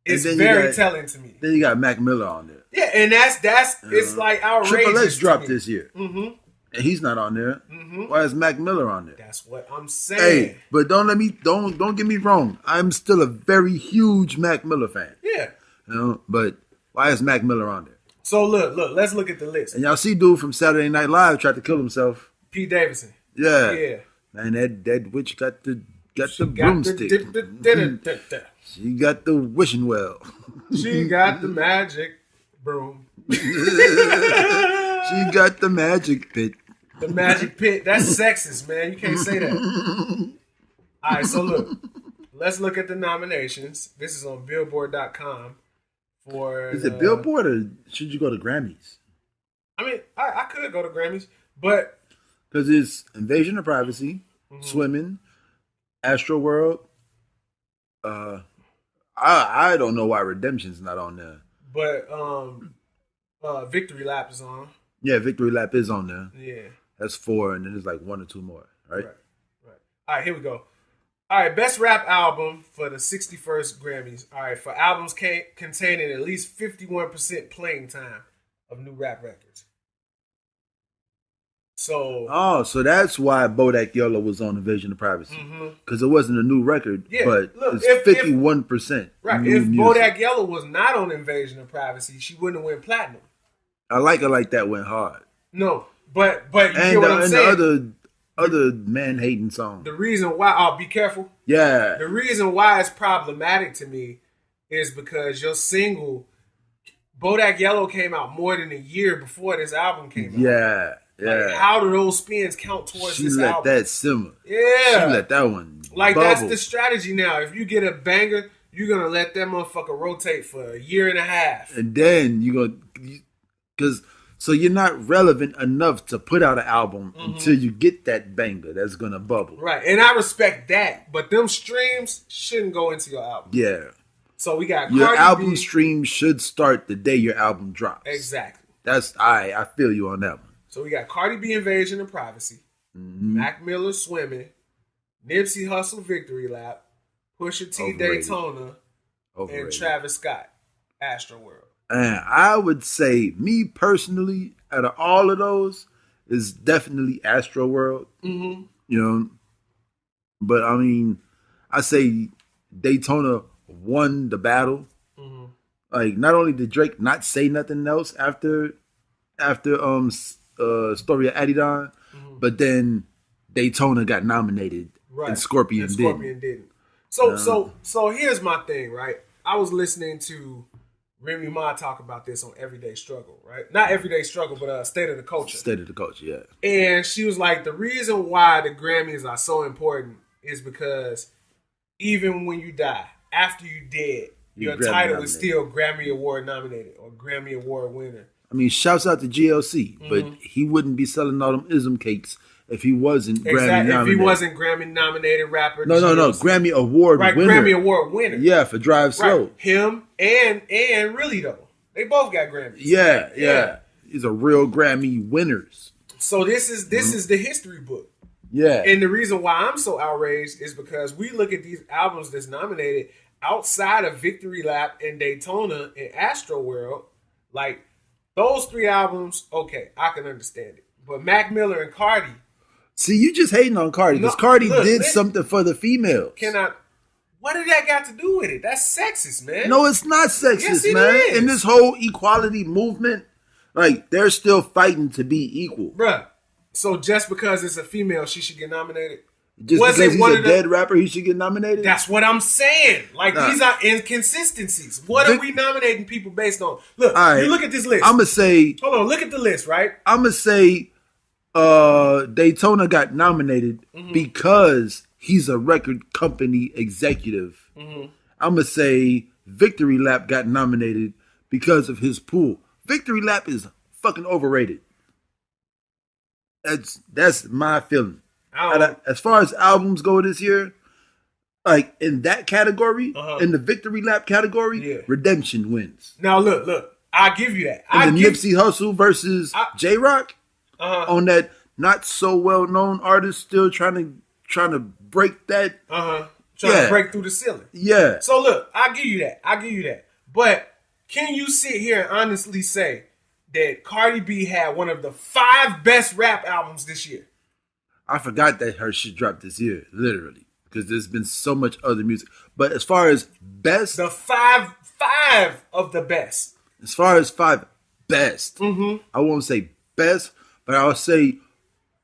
is very telling to me. Then you got Mac Miller on there. Yeah, and that's it's like outrageous. Triple X dropped this year. And he's not on there. Mm-hmm. Why is Mac Miller on there? That's what I'm saying. Hey, but don't get me wrong. I'm still a very huge Mac Miller fan. Yeah. You know, but why is Mac Miller on there? So look, let's look at the list. And y'all see dude from Saturday Night Live tried to kill himself. Pete Davidson. Yeah. Yeah. Man, that witch got the broomstick. She got the wishing well. She got the magic broom. She got the magic pit. The magic pit. That's sexist, man. You can't say that. All right, so look. Let's look at the nominations. This is on Billboard.com. Is it Billboard or should you go to Grammys? I mean, I could go to Grammys, but... Because it's Invasion of Privacy, Swimming, Astro World. I don't know why Redemption's not on there. But Victory Lap is on. Yeah, Victory Lap is on there. Yeah. That's 4, and then there's like 1 or 2 more, right? Right. All right, here we go. All right, best rap album for the 61st Grammys. All right, for albums containing at least 51% playing time of new rap records. So that's why Bodak Yellow was on Invasion of Privacy. Because it wasn't a new record, but it's 51%. Right. If Bodak Yellow was not on Invasion of Privacy, she wouldn't have went platinum. I Like It Like That went hard. No, but you get what I'm saying. The other man-hating song. The reason why, be careful. Yeah. The reason why it's problematic to me is because your single, Bodak Yellow, came out more than a year before this album came out. Yeah. Like, how do those spins count towards this album? She let that simmer. Yeah. She let that one Like, bubble. that's the strategy now. If you get a banger, you're going to let that motherfucker rotate for a year and a half. And then you're going to... So you're not relevant enough to put out an album until you get that banger that's going to bubble. Right. And I respect that. But them streams shouldn't go into your album. Yeah. So we got your Cardi album B. stream should start the day your album drops. Exactly. That's I feel you on that one. So we got Cardi B, Invasion of Privacy, Mac Miller, Swimming, Nipsey Hussle, Victory Lap, Pusha T, Overrated. Daytona, and Travis Scott, Astro World. And I would say, me personally, out of all of those, is definitely Astro World. You know, but I mean, I say Daytona won the battle. Like, not only did Drake not say nothing else after Story of Adidon, but then Daytona got nominated, and Scorpion didn't. So here's my thing, right? I was listening to Remy Ma talk about this on Everyday Struggle, right? Not Everyday Struggle, but State of the Culture. State of the Culture, yeah. And she was like, the reason why the Grammys are so important is because even when you die, after you dead, your title is still Grammy Award nominated or Grammy Award winner. I mean, shouts out to GLC, but he wouldn't be selling all them ism cakes if he wasn't Grammy nominated. If he wasn't Grammy nominated rapper. No, Grammy Award winner. Grammy Award winner. Yeah, for Drive Slow. Him and really though. They both got Grammys. Yeah. These are real Grammy winners. So this is the history book. Yeah. And the reason why I'm so outraged is because we look at these albums that's nominated outside of Victory Lap and Daytona and Astro World, like those 3 albums, okay, I can understand it. But Mac Miller and Cardi. See, you just hating on Cardi because Cardi did something for the females. What did that got to do with it? That's sexist, man. No, it's not sexist, yes, man. Is. In this whole equality movement, like, they're still fighting to be equal. Bruh. So just because it's a female, she should get nominated? Just because he's a dead rapper, he should get nominated? That's what I'm saying. Like, these are inconsistencies. What are we nominating people based on? Look, you look at this list. I'm going to say... Hold on, look at the list, right? I'm going to say Daytona got nominated because he's a record company executive. I'm going to say Victory Lap got nominated because of his pool. Victory Lap is fucking overrated. That's my feeling. As far as albums go this year, like in that category, in the Victory Lap category, Redemption wins. Now look, I'll give you that. And the Nipsey Hussle versus J-Rock on that not so well known artist still trying to break that. Trying to break through the ceiling. Yeah. So look, I'll give you that. But can you sit here and honestly say that Cardi B had one of the 5 best rap albums this year. I forgot that her shit dropped this year, literally, because there's been so much other music. But as far as best, the five of the best. As far as 5 best, I won't say best, but I'll say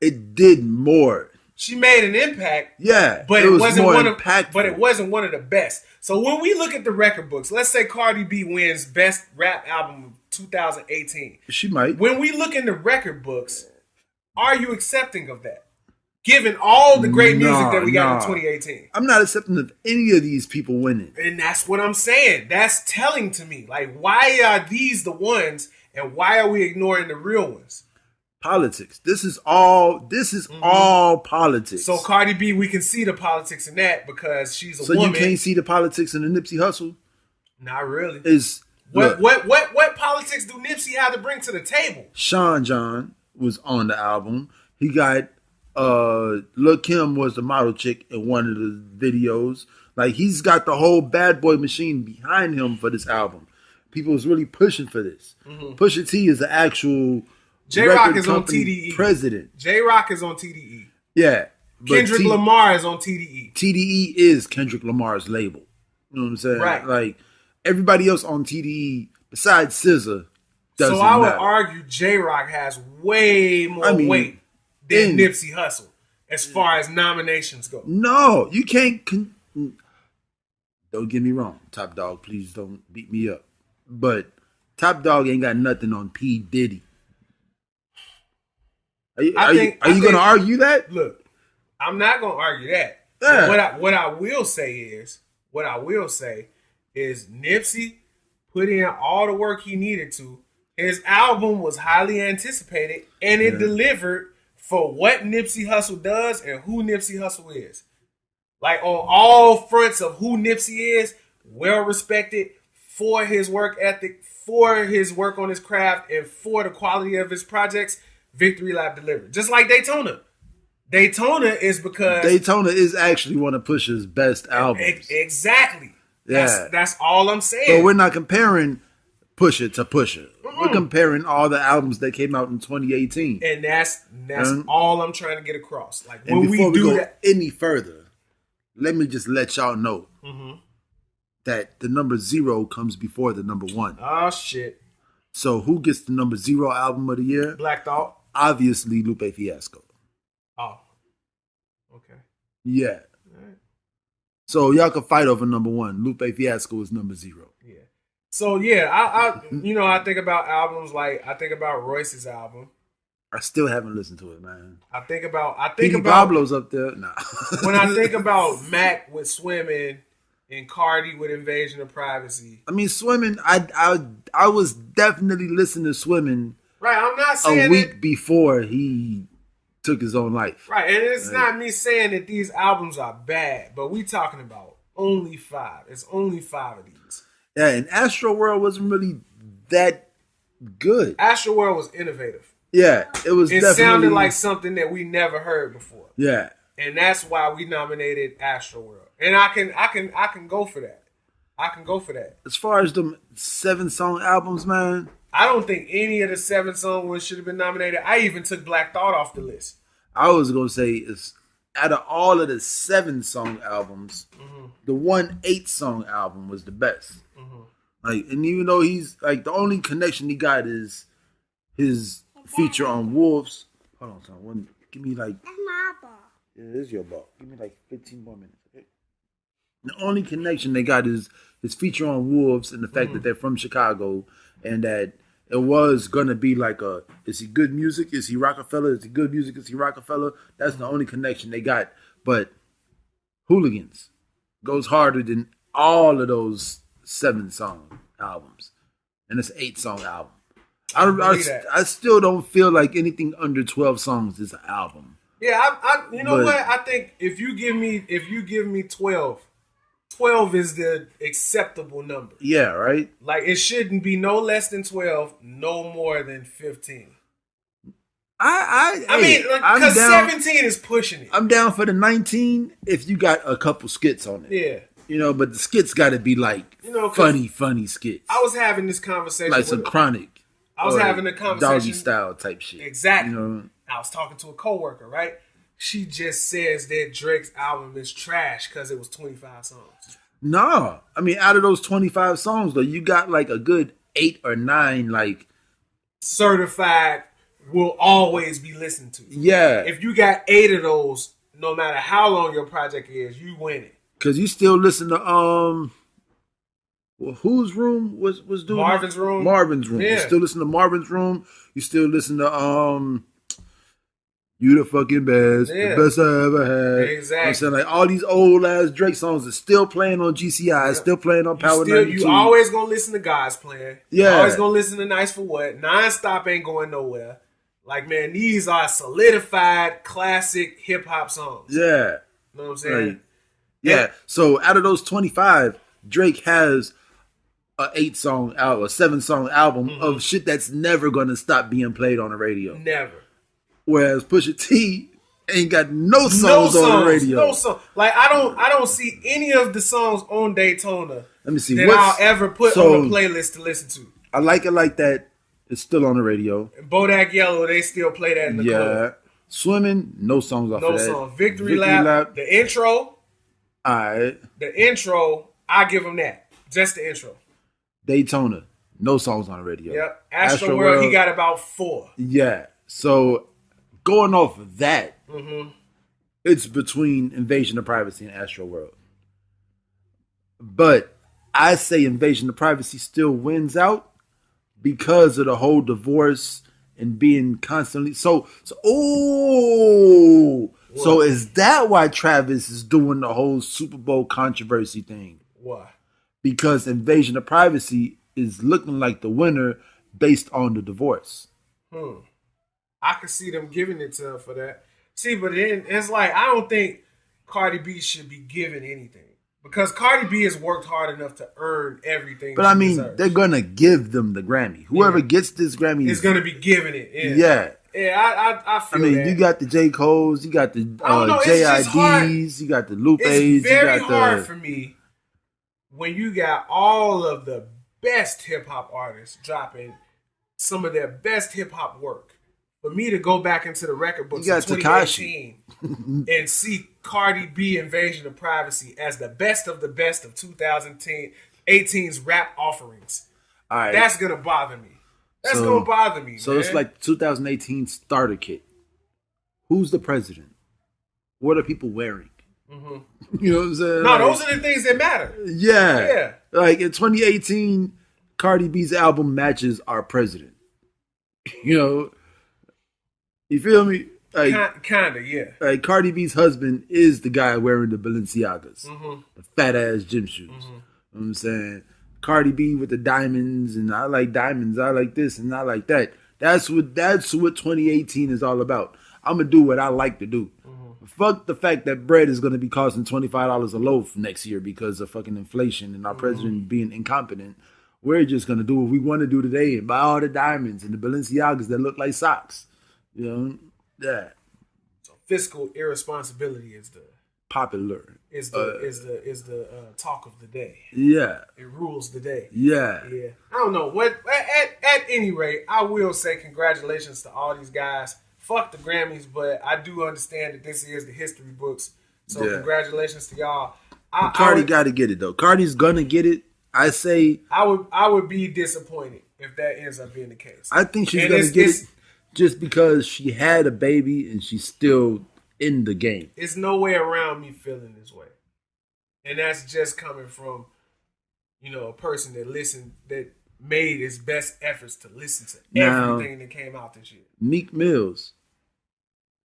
it did more. She made an impact. Yeah, but it wasn't more one impactful. But it wasn't one of the best. So when we look at the record books, let's say Cardi B wins best rap album of 2018. She might. When we look in the record books, are you accepting of that? Given all the great music that we got in 2018. I'm not accepting of any of these people winning. And that's what I'm saying. That's telling to me. Like, why are these the ones and why are we ignoring the real ones? Politics. This is all politics. So Cardi B, we can see the politics in that because she's a woman. So you can't see the politics in the Nipsey Hussle? Not really. What politics do Nipsey have to bring to the table? Sean John was on the album. He got Lil' Kim was the model chick in one of the videos. Like, he's got the whole bad boy machine behind him for this album. People was really pushing for this. Pusha T is the actual J-Rock is on TDE. President. J-Rock is on TDE. Yeah. Kendrick Lamar is on TDE. TDE is Kendrick Lamar's label. You know what I'm saying? Right. Like, everybody else on TDE besides SZA doesn't So I would matter. argue J-Rock has way more weight than Nipsey Hussle as far as nominations go. No, you can't. Don't get me wrong. Top Dog, please don't beat me up. But Top Dog ain't got nothing on P. Diddy. Are you going to argue that? Look, I'm not going to argue that. Yeah. What I will say is Nipsey put in all the work he needed to. His album was highly anticipated, and it delivered for what Nipsey Hussle does and who Nipsey Hussle is. Like, on all fronts of who Nipsey is, well respected for his work ethic, for his work on his craft, and for the quality of his projects. Victory Lap delivered. Just like Daytona. Daytona is because Daytona is actually one of Pusha's best albums. Exactly. Yeah. That's all I'm saying. But we're not comparing Pusha to Pusha. We're comparing all the albums that came out in 2018. And that's all I'm trying to get across. Like, and when before we do go that any further, let me just let y'all know that the number 0 comes before the number 1. Oh shit. So who gets the number 0 album of the year? Black Thought. Obviously Lupe Fiasco. Oh. Okay. Yeah. All right. So y'all can fight over number 1. Lupe Fiasco is number 0. Yeah. So yeah, I think about albums like I think about Royce's album. I still haven't listened to it, man. I think about Pablo's up there. Nah. When I think about Mac with Swimming and Cardi with Invasion of Privacy. I mean, Swimming. I was definitely listening to Swimming. Right, I'm not saying a week before he took his own life. Right, and it's not me saying that these albums are bad, but we talking about only 5. It's only 5 of these. Yeah, and Astro World wasn't really that good. Astro World was innovative. Yeah, it was. It sounded like something that we never heard before. Yeah, and that's why we nominated Astro World, and I can go for that. I can go for that. As far as the 7-song albums, man, I don't think any of the 7-song ones should have been nominated. I even took Black Thought off the list. I was gonna say, is out of all of the 7-song albums, the 1 8-song album was the best. Like, and even though he's like, the only connection he got is his feature on Wolves. Hold on, son. Give me like. That's my ball. Yeah, it is your ball. Give me like 15 more minutes. Okay? The only connection they got is his feature on Wolves and the fact that they're from Chicago and that it was gonna be like is he good music? Is he Rockefeller? Is he good music? Is he Rockefeller? That's the only connection they got. But Hooligans goes harder than all of those 7-song albums, and it's an 8-song album. I still don't feel like anything under 12 songs is an album. Yeah, what? I think if you give me 12 is the acceptable number. Yeah, right? Like, it shouldn't be no less than 12, no more than 15. I mean, because 17 is pushing it. I'm down for the 19 if you got a couple skits on it. Yeah. You know, but the skits got to be like funny skits. I was having this conversation like some Chronic. I was having a conversation. Doggy style type shit. Exactly. You know? I was talking to a coworker, right? She just says that Drake's album is trash because it was 25 songs. No. I mean, out of those 25 songs, though, you got like a good 8 or 9, like... certified will always be listened to. Yeah. If you got 8 of those, no matter how long your project is, you win it. Because you still listen to... Well, whose room was doing Marvin's Room? Marvin's Room. Yeah. You still listen to Marvin's Room. You still listen to You the Fucking Best. Yeah. The Best I Ever Had. Exactly. I'm saying, like, all these old ass Drake songs are still playing on GCI, still playing on Power 92. You always gonna listen to God's Plan. Yeah. You always gonna listen to Nice for What. Non-stop ain't going nowhere. Like, man, these are solidified classic hip hop songs. Yeah. You know what I'm saying? Right. Yeah. So out of those 25, Drake has a 8-song album, a 7-song album of shit that's never gonna stop being played on the radio. Never. Whereas Pusha T ain't got no songs on the radio. No song. Like, I don't see any of the songs on Daytona Let me see that I'll ever put on a playlist to listen to. I Like It Like That. It's still on the radio. Bodak Yellow, they still play that in the club. Swimming, no songs off of that. No song. Victory Lap. The intro. Alright. The intro, I give them that. Just the intro. Daytona, no songs on the radio. Yep. Astro World, he got about 4. Yeah. So going off of that, it's between Invasion of Privacy and Astro World. But I say Invasion of Privacy still wins out because of the whole divorce and being constantly so is that why Travis is doing the whole Super Bowl controversy thing? Why? Because Invasion of Privacy is looking like the winner based on the divorce. I could see them giving it to her for that. See, but then it's like, I don't think Cardi B should be given anything. Because Cardi B has worked hard enough to earn everything. But I mean, they're going to give them the Grammy. Whoever gets this Grammy is going to be giving it. Yeah. Yeah, I feel that. I mean, you got the J. Cole's, you got the JIDs, you got the Lupe's. It's very hard for me when you got all of the best hip-hop artists dropping some of their best hip-hop work. For me to go back into the record books of 2018 and see Cardi B Invasion of Privacy as the best of 2018's rap offerings. All right. That's going to bother me. That's going to bother me, So man. it's like 2018 starter kit. Who's the president? What are people wearing? You know what I'm saying? No, those are the things that matter. Yeah. Like in 2018, Cardi B's album matches our president. You know? You feel me? Like, kinda, yeah. Like Cardi B's husband is the guy wearing the Balenciagas, the fat ass gym shoes. You know what I'm saying? Cardi B with the diamonds, and I like diamonds. I like this, and I like that. That's what 2018 is all about. I'm gonna do what I like to do. Fuck the fact that bread is gonna be costing $25 a loaf next year because of fucking inflation and our president being incompetent. We're just gonna do what we want to do today and buy all the diamonds and the Balenciagas that look like socks. You know, yeah. So fiscal irresponsibility is the popular. Is the talk of the day. Yeah, it rules the day. Yeah. I don't know what. At any rate, I will say congratulations to all these guys. Fuck the Grammys, but I do understand that this is the history books. So congratulations to y'all. Cardi got to get it though. Cardi's gonna get it. I say I would be disappointed if that ends up being the case. I think she's gonna get it. Just because she had a baby and she's still in the game. It's no way around me feeling this way. And that's just coming from, a person that made his best efforts to listen to everything that came out this year. Meek Mills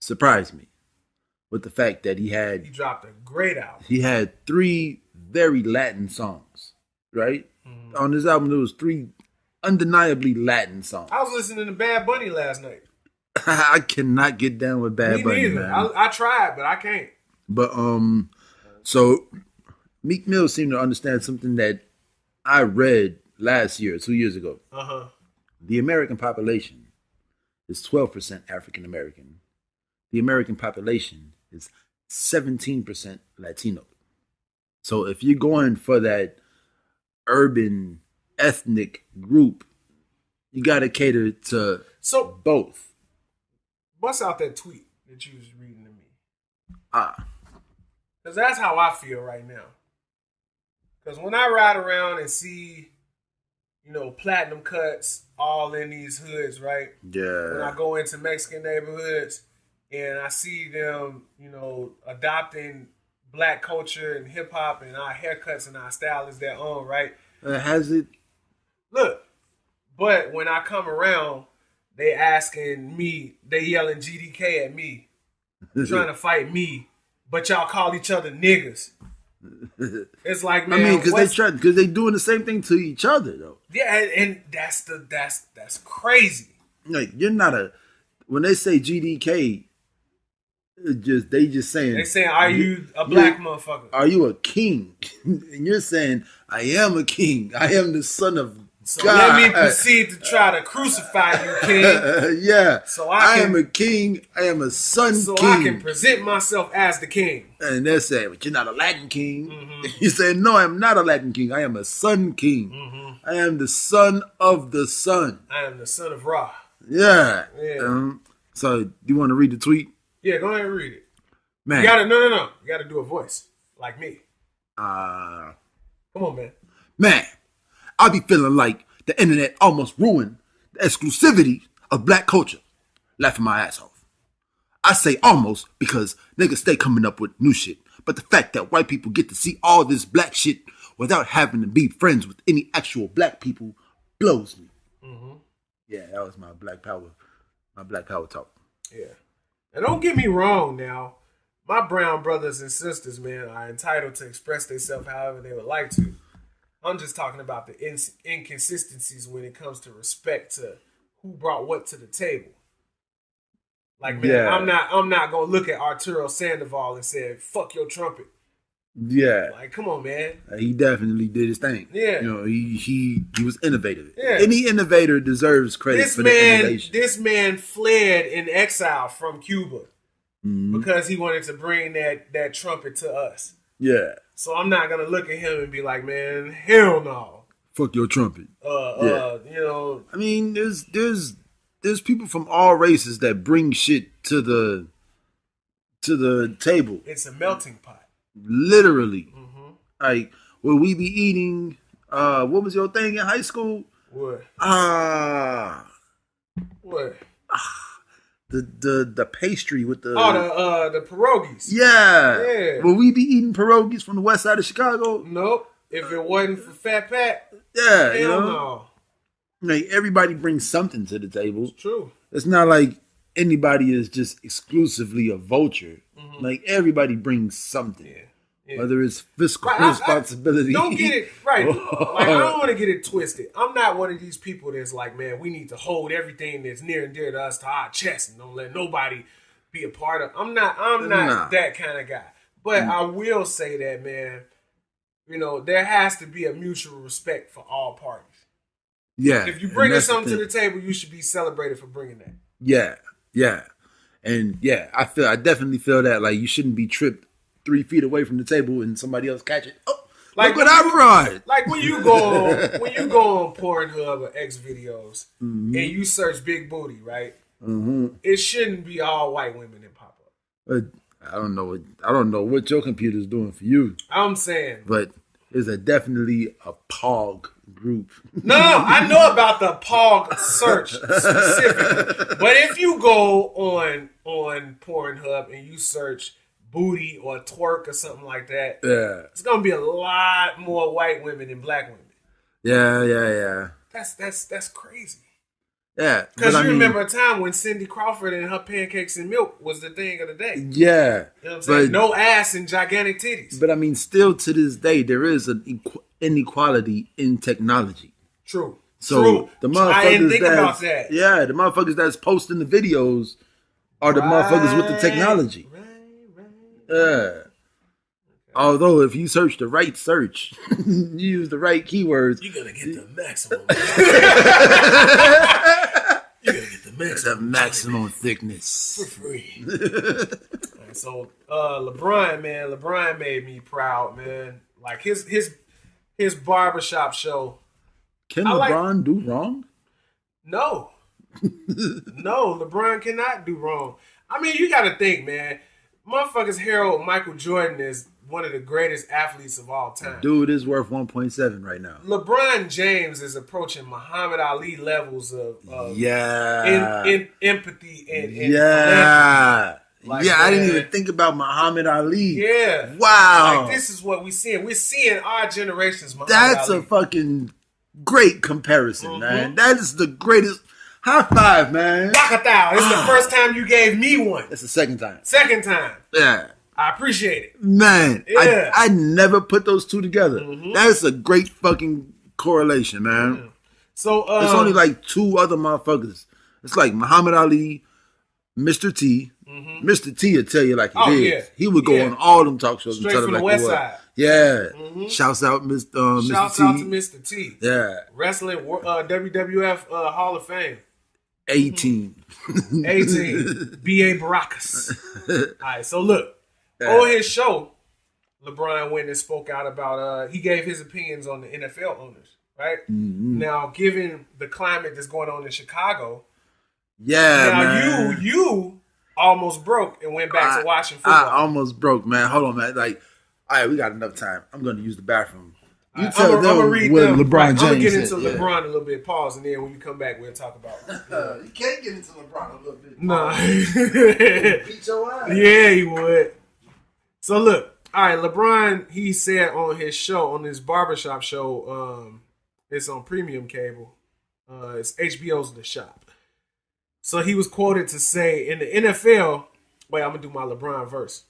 surprised me with the fact that he dropped a great album. He had 3 very Latin songs, right? On this album, there was 3 undeniably Latin songs. I was listening to Bad Bunny last night. I cannot get down with Bad Bunny. Me neither. Man. I tried, but I can't. But so Meek Mill seemed to understand something that I read last year, 2 years ago. The American population is 12% African American. The American population is 17% Latino. So if you're going for that urban ethnic group, You got to cater to both. Bust out that tweet that you was reading to me. Because that's how I feel right now. Because when I ride around and see, platinum cuts all in these hoods, right? Yeah. When I go into Mexican neighborhoods and I see them, adopting black culture and hip hop and our haircuts and our style is their own, right? Has it? Look, but when I come around, they asking me, they yelling GDK at me, trying to fight me, but y'all call each other niggas. It's like, man, because they doing the same thing to each other though. Yeah, and that's crazy. Like you're not when they say GDK, they just saying are you a black motherfucker? Are you a king? And you're saying I am a king. I am the son of So God. let me proceed to try to crucify you, king. Yeah. So I am a king. I am a son king. So I can present myself as the king. And they're saying, but you're not a Latin king. Mm-hmm. You say, no, I am not a Latin king. I am a son king. Mm-hmm. I am the son of the sun. I am the son of Ra. Yeah. Yeah. So do you want to read the tweet? Yeah, go ahead and read it. Man. You gotta, no. You gotta do a voice like me. Come on, man. Man, I be feeling like the internet almost ruined the exclusivity of black culture. Laughing my ass off. I say almost because niggas stay coming up with new shit. But the fact that white people get to see all this black shit without having to be friends with any actual black people blows me. Mm-hmm. Yeah, that was my black power talk. Yeah. And don't get me wrong now. My brown brothers and sisters, man, are entitled to express themselves however they would like to. I'm just talking about the inconsistencies when it comes to respect to who brought what to the table. Like, man, yeah. I'm not gonna look at Arturo Sandoval and say, "Fuck your trumpet." Yeah, like, come on, man. He definitely did his thing. Yeah, he was innovative. Yeah. Any innovator deserves credit for the innovation. This man fled in exile from Cuba because he wanted to bring that trumpet to us. Yeah. So I'm not gonna look at him and be like, man, hell no. Fuck your trumpet. I mean, there's people from all races that bring shit to the table. It's a melting pot. Literally. Mm-hmm. Like, will we be eating what was your thing in high school? What? What? The pastry with the the pierogies. Yeah. Will we be eating pierogies from the west side of Chicago? Nope. If it wasn't for Fat Pat, yeah, hell no. Like everybody brings something to the table. It's true. It's not like anybody is just exclusively a vulture. Mm-hmm. Like everybody brings something. Yeah. Whether it's fiscal responsibility. Don't get it right. Like, I don't want to get it twisted. I'm not one of these people that's like, man, we need to hold everything that's near and dear to us to our chest and don't let nobody be a part of. I'm not that kind of guy. But I will say that, man, there has to be a mutual respect for all parties. Yeah. If you bring something to the table, you should be celebrated for bringing that. Yeah. Yeah. And yeah, I definitely feel that like you shouldn't be tripped 3 feet away from the table and somebody else catch it. Oh, like look what I brought. Like when you go on Pornhub or X videos and you search big booty, right? Mm-hmm. It shouldn't be all white women that pop up. I don't know what your computer's doing for you. I'm saying, but there's definitely a POG group. No, I know about the POG search specifically. But if you go on Pornhub and you search booty or twerk or something like that, it's gonna be a lot more white women than black women. Yeah. That's crazy. Yeah, because remember a time when Cindy Crawford and her pancakes and milk was the thing of the day. Yeah, you know what I'm saying? No ass and gigantic titties. But I mean, still to this day, there is an inequality in technology. True. So the motherfuckers I didn't think about that. Yeah, the motherfuckers that's posting the videos are the motherfuckers with the technology. Right. Yeah. Okay. Although if you search the right search, you use the right keywords, you're gonna get the maximum. You're gonna get the maximum thickness for free. Right, so LeBron made me proud, man. Like his barbershop show. Can LeBron do wrong? No. No, LeBron cannot do wrong. I mean, you got to think, man. Motherfuckers herald Michael Jordan as one of the greatest athletes of all time. Dude is worth 1.7 right now. LeBron James is approaching Muhammad Ali levels of empathy and Like, I didn't even think about Muhammad Ali. Yeah. Wow. Like, this is what we're seeing. We're seeing our generation's Muhammad That's Ali. a fucking great comparison, man. That is the greatest. High five, man. Wakatao. This is the first time you gave me one. That's the second time. Second time. Yeah. I appreciate it. Man, Yeah. I never put those two together. That's a great fucking correlation, man. Yeah. So it's only like two other motherfuckers. It's like Muhammad Ali, Mr. T. Mr. T will tell you like it is. Yeah. He would go on all them talk shows Straight and tell from it the like West it was. Side. Yeah. Shouts out Mr. Shouts T. out to Mr. T. Yeah. Wrestling WWF Hall of Fame. 18. 18. B.A. Baracus. All right, so look. On his show, LeBron went and spoke out about, he gave his opinions on the NFL owners, right? Now, given the climate that's going on in Chicago, you almost broke and went back to watching football. I almost broke, man. Hold on, man. Like, all right, we got enough time. I'm going to use the bathroom. You tell them I'm read what them. LeBron James I'm going to get into said, LeBron a little bit. Pause, and then when you come back, we'll talk about it. You can't get into LeBron a little bit. Nah. Beat your ass. Yeah, he would. So look, all right, LeBron, he said on his show, on his barbershop show, it's on premium cable. It's HBO's The Shop. So he was quoted to say, in the NFL, wait, I'm going to do my LeBron voice.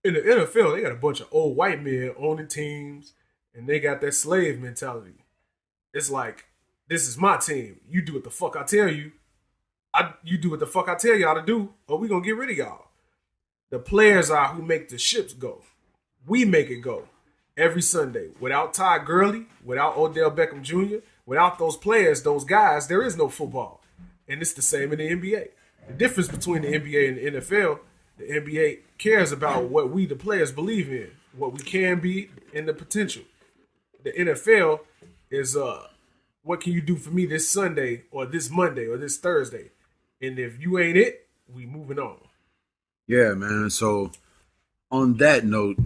In the NFL, they got a bunch of old white men owning teams, and they got that slave mentality. It's like, this is my team. You do what the fuck I tell you. You do what the fuck I tell y'all to do, or we going to get rid of y'all. The players are who make the ships go. We make it go every Sunday. Without Todd Gurley, without Odell Beckham Jr., without those players, those guys, there is no football. And it's the same in the NBA. The difference between the NBA and the NFL, the NBA cares about what we, the players, believe in, what we can be, and the potential. The NFL is what can you do for me this Sunday or this Monday or this Thursday? And if you ain't it, we moving on. Yeah, man. So on that note,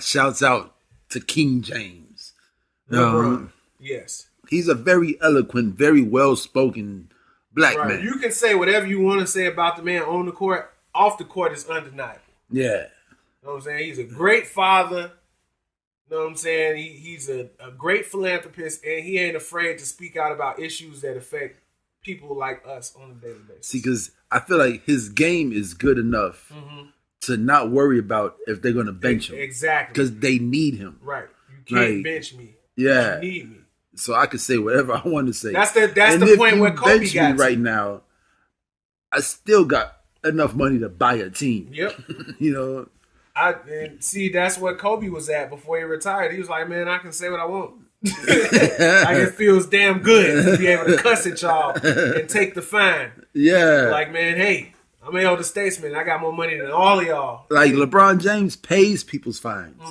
shouts out to King James. Yes. He's a very eloquent, very well-spoken black man. You can say whatever you want to say about the man on the court. Off the court is undeniable. Yeah. You know what I'm saying? He's a great father. You know what I'm saying? He's a great philanthropist, and he ain't afraid to speak out about issues that affect people like us on a daily basis. See, because I feel like his game is good enough to not worry about if they're going to bench him. Exactly. Because they need him. Right. You can't bench me. Yeah. You need me. So I could say whatever I want to say. That's the point where Kobe bench got me right now, I still got enough money to buy a team. Yep. You know? And see, that's what Kobe was at before he retired. He was like, man, I can say what I want. Like, it feels damn good to be able to cuss at y'all and take the fine. Yeah. Like, man, hey, I'm an elder statesman. I got more money than all of y'all. Like, LeBron James pays people's fines.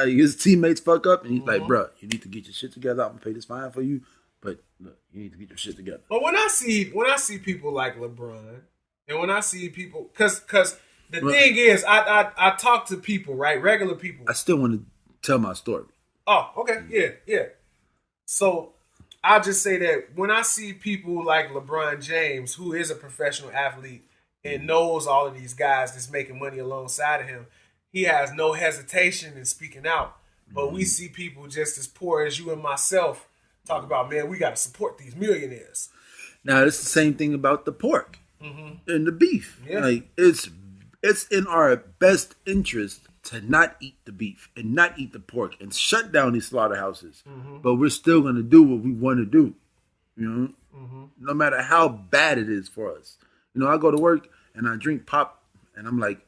His teammates fuck up, and he's like, bro, you need to get your shit together. I'm going to pay this fine for you, but look, you need to get your shit together. But when I see people like LeBron, and when I see people, because the thing is, I talk to people, right? Regular people. I still want to tell my story. Oh, okay. Yeah. So I'll just say that when I see people like LeBron James, who is a professional athlete and knows all of these guys that's making money alongside of him, he has no hesitation in speaking out. But we see people just as poor as you and myself talk about, man, we got to support these millionaires. Now, it's the same thing about the pork and the beef. Yeah. Like, it's in our best interest to not eat the beef and not eat the pork and shut down these slaughterhouses. But we're still going to do what we want to do, you know, no matter how bad it is for us. You know, I go to work and I drink pop and I'm like,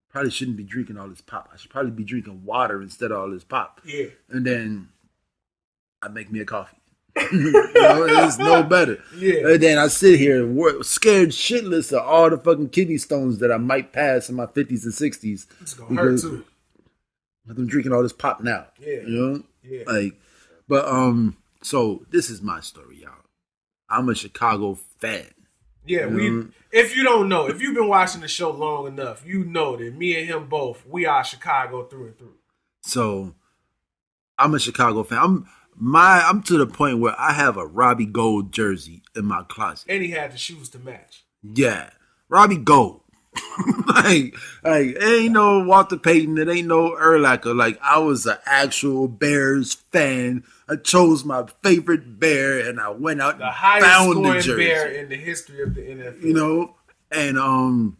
probably shouldn't be drinking all this pop. I should probably be drinking water instead of all this pop. Yeah. And then I make me a coffee. You know, it's no better. Yeah. And then I sit here scared shitless of all the fucking kidney stones that I might pass in my 50s and 60s. It's gonna hurt too. I'm drinking all this pop now. Yeah. You know? Yeah. Like, but So this is my story, y'all. I'm a Chicago fan. Yeah, if you don't know, if you've been watching the show long enough, you know that me and him both, we are Chicago through and through. So I'm a Chicago fan. I'm to the point where I have a Robbie Gold jersey in my closet. And he had the shoes to match. Yeah. Robbie Gold. like it ain't no Walter Payton, it ain't no Urlacher. Like, I was an actual Bears fan. I chose my favorite Bear and I went out the and highest found scoring the jersey. Bear in the history of the NFL. You know? And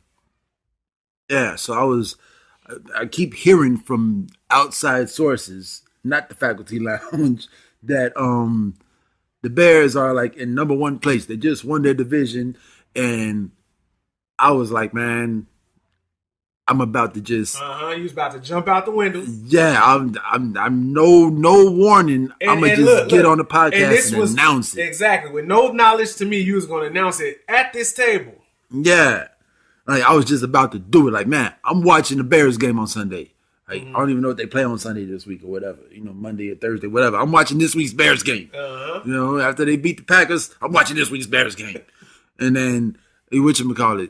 yeah, so I keep hearing from outside sources, not the faculty lounge, that the Bears are like in number one place. They just won their division, and I was like, man, I'm about to just you was about to jump out the window. Yeah, I'm no warning. I'm gonna just get on the podcast and announce it. Exactly. With no knowledge to me, you was gonna announce it at this table. Yeah. Like, I was just about to do it. Like, man, I'm watching the Bears game on Sunday. Like, I don't even know what they play on Sunday this week or whatever. You know, Monday or Thursday, whatever. I'm watching this week's Bears game. You know, after they beat the Packers, I'm watching this week's Bears game. And then, whatchamacallit,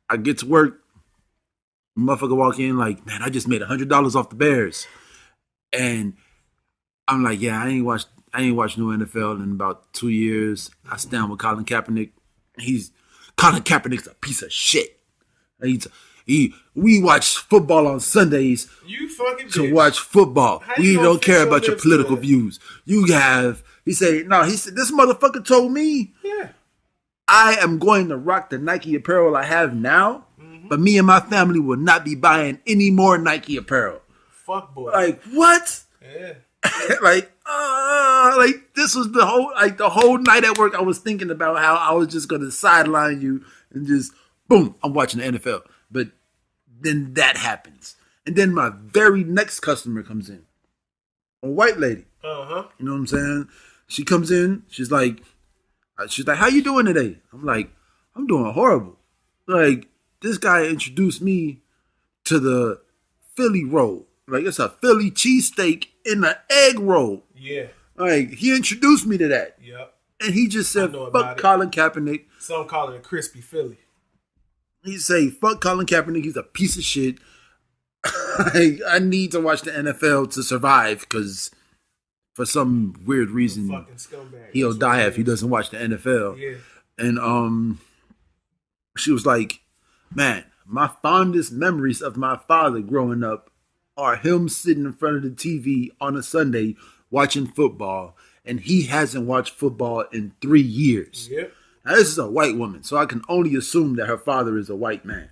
I get to work, motherfucker walk in like, man, I just made $100 off the Bears. And I'm like, yeah, I ain't watched no NFL in about 2 years. I stand with Colin Kaepernick. Colin Kaepernick's a piece of shit. We watch football on Sundays. You fucking to watch football. We don't care about your political views. He said, this motherfucker told me, I am going to rock the Nike apparel I have now, but me and my family will not be buying any more Nike apparel. Fuck boy. Like, what? Yeah. like this was the whole night at work. I was thinking about how I was just gonna sideline you and just boom, I'm watching the NFL. But then that happens, and then my very next customer comes in, a white lady. You know what I'm saying? She comes in. She's like, how you doing today? I'm like, I'm doing horrible. Like, this guy introduced me to the Philly roll. Like, it's a Philly cheesesteak in an egg roll. Yeah. Like, he introduced me to that. Yep. And he just said, fuck Colin Kaepernick. Some call it a crispy Philly. He say, fuck Colin Kaepernick. He's a piece of shit. I need to watch the NFL to survive because for some weird reason, he'll die if he doesn't watch the NFL. Yeah. And she was like, man, my fondest memories of my father growing up are him sitting in front of the TV on a Sunday watching football, and he hasn't watched football in 3 years. Yep. Now, this is a white woman, so I can only assume that her father is a white man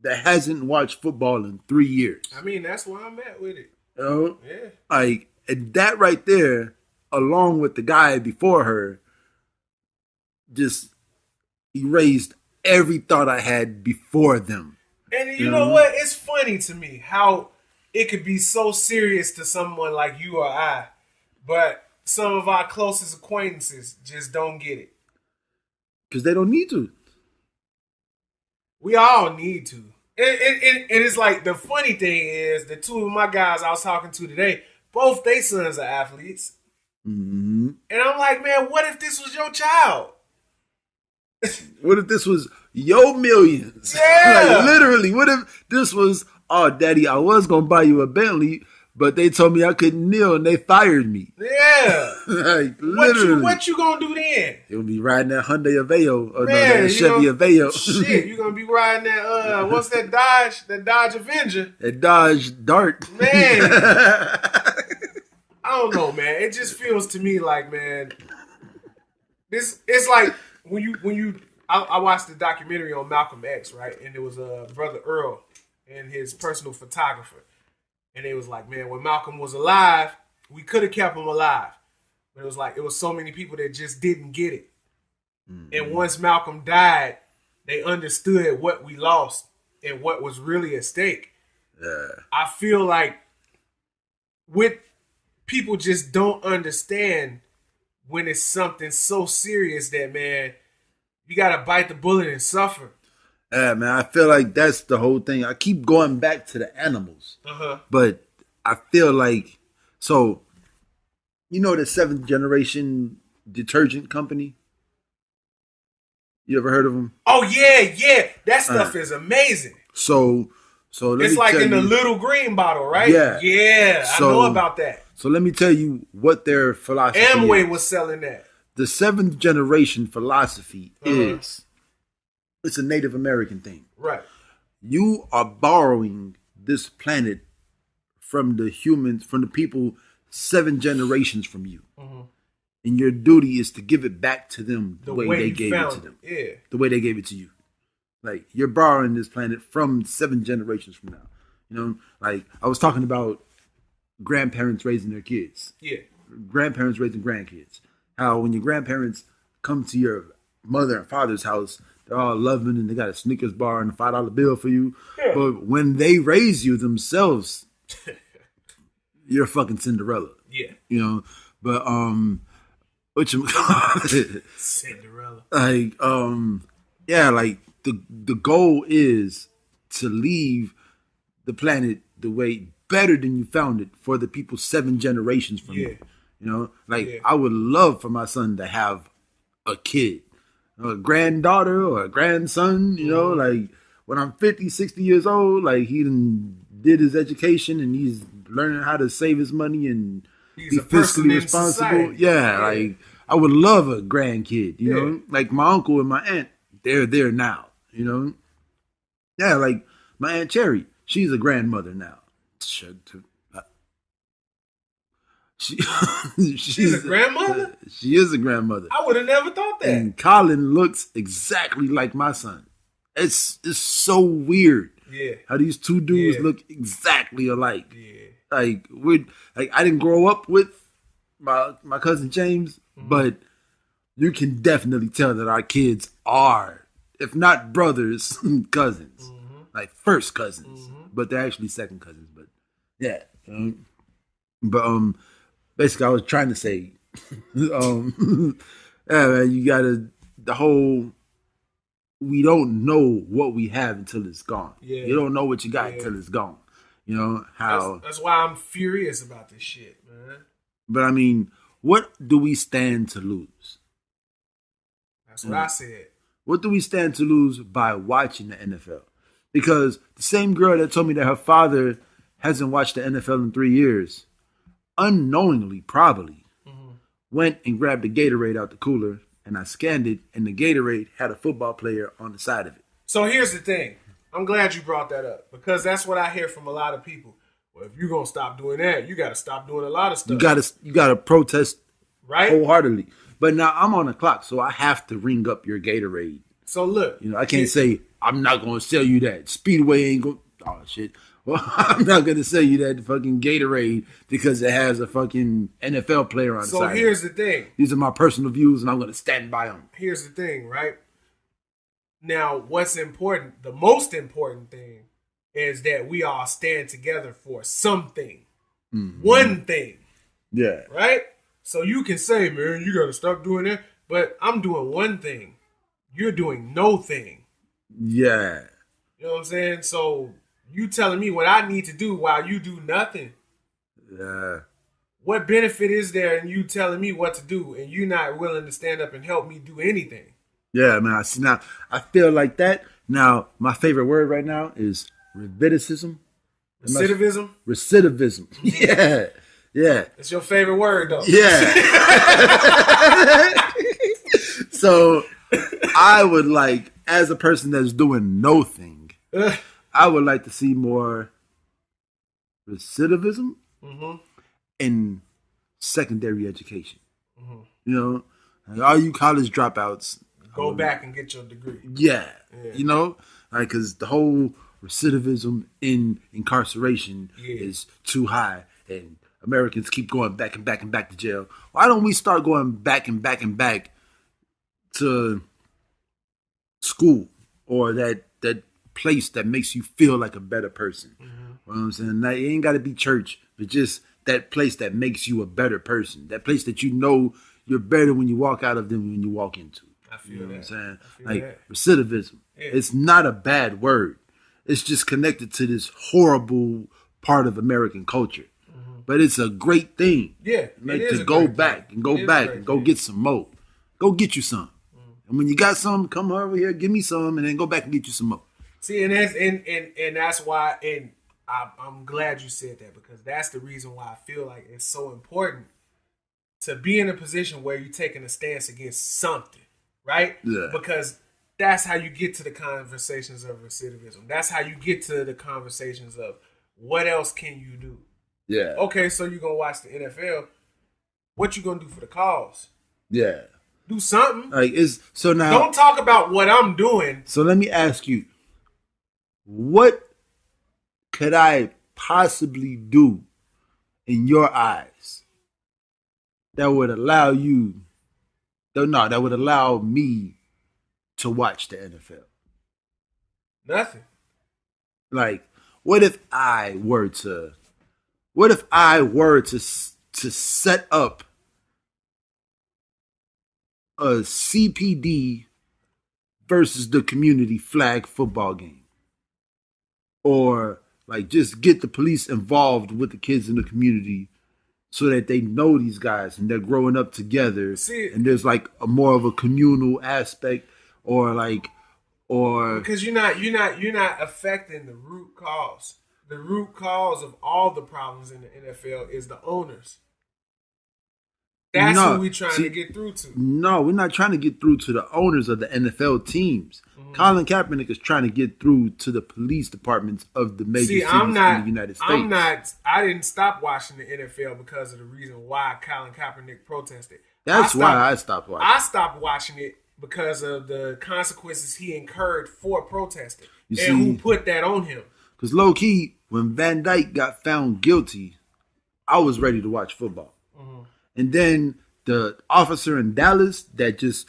that hasn't watched football in 3 years. I mean, that's where I'm at with it. You know? Yeah. Like, and that right there, along with the guy before her, just erased every thought I had before them. And you know what? It's funny to me how it could be so serious to someone like you or I, but some of our closest acquaintances just don't get it. Because they don't need to. We all need to. And it's like, the funny thing is, the two of my guys I was talking to today, both their sons are athletes. Mm-hmm. And I'm like, man, what if this was your child? What if this was your millions? Yeah. Like, literally, what if this was, oh, daddy, I was going to buy you a Bentley, but they told me I couldn't kneel and they fired me. Yeah. Like, literally. What you going to do then? You'll be riding that Hyundai Aveo. Or man, no, that Chevy Aveo. Shit, you're going to be riding that, what's that Dodge? That Dodge Avenger. That Dodge Dart. Man. I don't know, man. It just feels to me like, man, it's like, I watched the documentary on Malcolm X, right? And it was Brother Earl and his personal photographer. And it was like, man, when Malcolm was alive, we could have kept him alive. But it was like, it was so many people that just didn't get it. Mm-hmm. And once Malcolm died, they understood what we lost and what was really at stake. Yeah. I feel like people just don't understand when it's something so serious that, man, you got to bite the bullet and suffer. Yeah, man, I feel like that's the whole thing. I keep going back to the animals. But I feel like, so, You know the seventh generation detergent company? You ever heard of them? Oh yeah. That stuff is amazing. So it's like in the little green bottle, right? Yeah. I know about that. So let me tell you what their philosophy is. Amway was selling that. The seventh generation philosophy is it's a Native American thing. Right. You are borrowing this planet from the humans, from the people 7 generations from you. And your duty is to give it back to them the way they gave it to them. Yeah. The way they gave it to you. Like, you're borrowing this planet from 7 generations from now. You know, like, I was talking about grandparents raising their kids. Yeah. Grandparents raising grandkids. How when your grandparents come to your mother and father's house, they're all loving and they got a Snickers bar and a $5 bill for you. Yeah. But when they raise you themselves, you're fucking Cinderella. Yeah. You know, but, Cinderella. Like, yeah, like the goal is to leave the planet the way better than you found it for the people 7 generations from you. You know, like I would love for my son to have a kid, a granddaughter or a grandson, you know, like when I'm 50, 60 years old, like he did his education and he's learning how to save his money and be fiscally responsible. Yeah, like I would love a grandkid, you know, like my uncle and my aunt, they're there now, you know. Yeah, like my Aunt Cherry, she's a grandmother now. She's a grandmother? She is a grandmother. I would have never thought that. And Colin looks exactly like my son. It's so weird. Yeah. How these two dudes look exactly alike. Yeah. Like I didn't grow up with my cousin James, but you can definitely tell that our kids are, if not brothers, cousins. Like first cousins. But they're actually second cousins. But yeah. Basically, I was trying to say, yeah, man, you gotta, we don't know what we have until it's gone. Yeah. You don't know what you got until it's gone. You know, how. That's why I'm furious about this shit, man. But I mean, what do we stand to lose? That's what I said. What do we stand to lose by watching the NFL? Because the same girl that told me that her father hasn't watched the NFL in 3 years, unknowingly, probably, went and grabbed the Gatorade out the cooler, and I scanned it, and the Gatorade had a football player on the side of it. So here's the thing. I'm glad you brought that up, because that's what I hear from a lot of people. Well, if you're going to stop doing that, you got to stop doing a lot of stuff. You got to protest right? Wholeheartedly. But now I'm on the clock, so I have to ring up your Gatorade. So look. You know, I can't say, I'm not going to sell you that. Speedway ain't going to, oh, shit. Well, I'm not going to sell you that fucking Gatorade because it has a fucking NFL player on the side. So here's the thing. These are my personal views, and I'm going to stand by them. Here's the thing, right? Now, what's important, the most important thing, is that we all stand together for something. One thing. Yeah. Right? So you can say, man, you got to stop doing that. But I'm doing one thing. You're doing no thing. Yeah. You know what I'm saying? So you telling me what I need to do while you do nothing. Yeah. What benefit is there in you telling me what to do and you not willing to stand up and help me do anything? Yeah, man. I see now. I feel like that. Now, my favorite word right now is recidivism. Recidivism. Yeah. Yeah. It's your favorite word, though. Yeah. So I would like, as a person that's doing no thing, I would like to see more recidivism in secondary education. You know, like all you college dropouts, go back and get your degree. Yeah. You know, like, because the whole recidivism in incarceration is too high, and Americans keep going back and back and back to jail. Why don't we start going back and back and back to school or that place that makes you feel like a better person? You know what I'm saying? Now, it ain't got to be church, but just that place that makes you a better person. That place that you know you're better when you walk out of than when you walk into. I feel you know that. What I'm saying? Like that. Recidivism. Yeah. It's not a bad word. It's just connected to this horrible part of American culture. But it's a great thing. Yeah, like to go back and go back and go get some more. Go get you some. And when you got some, come over here, give me some, and then go back and get you some more. See, and that's why, and I'm glad you said that, because that's the reason why I feel like it's so important to be in a position where you're taking a stance against something, right? Yeah. Because that's how you get to the conversations of recidivism. That's how you get to the conversations of what else can you do? Yeah. Okay, so you're going to watch the NFL. What you going to do for the cause? Yeah. Do something. So now. Don't talk about what I'm doing. So let me ask you, what could I possibly do in your eyes that would allow me to watch the NFL? Nothing. Like, what if I were to set up a CPD versus the community flag football game? Or like just get the police involved with the kids in the community so that they know these guys and they're growing up together. And there's like more of a communal aspect, or because you're not affecting the root cause. The root cause of all the problems in the NFL is the owners. That's who we're trying to get through to. No, we're not trying to get through to the owners of the NFL teams. Mm-hmm. Colin Kaepernick is trying to get through to the police departments of the major cities in the United States. I didn't stop watching the NFL because of the reason why Colin Kaepernick protested. That's why I stopped watching. I stopped watching it because of the consequences he incurred for protesting. Who put that on him. Because low key, when Van Dyke got found guilty, I was ready to watch football. Mm-hmm. And then the officer in Dallas that just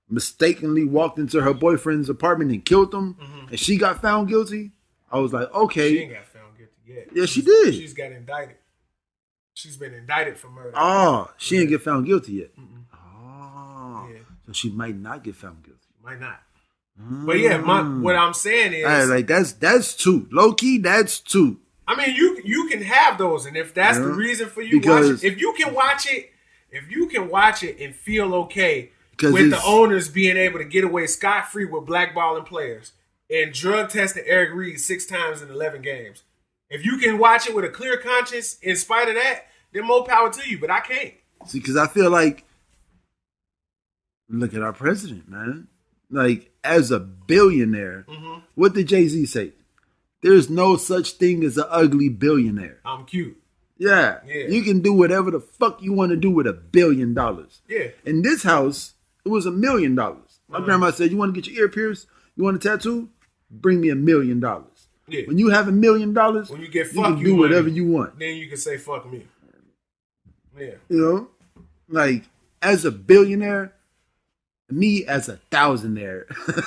mistakenly walked into her boyfriend's apartment and killed him, and she got found guilty, I was like, okay. She ain't got found guilty yet. Yeah, she did. She's got indicted. She's been indicted for murder. Oh, she ain't get found guilty yet. Oh, yeah. So she might not get found guilty. Might not. But yeah, what I'm saying is, like that's two. Low key, that's two. I mean, you can have those, and if that's the reason for you watching, if you can watch it and feel okay with the owners being able to get away scot-free with blackballing players and drug testing Eric Reed 6 times in 11 games, if you can watch it with a clear conscience in spite of that, then more power to you. But I can't. See, because I feel like, look at our president, man. Like, as a billionaire, what did Jay-Z say? There's no such thing as an ugly billionaire. I'm cute. Yeah. You can do whatever the fuck you want to do with $1 billion. Yeah. In this house, it was $1 million. My grandma said, you want to get your ear pierced? You want a tattoo? Bring me $1 million. Yeah. When you have $1 million, when you get fuck, you can do whatever you want. Then you can say fuck me. Yeah. You know? Like, as a billionaire, me as a thousandaire,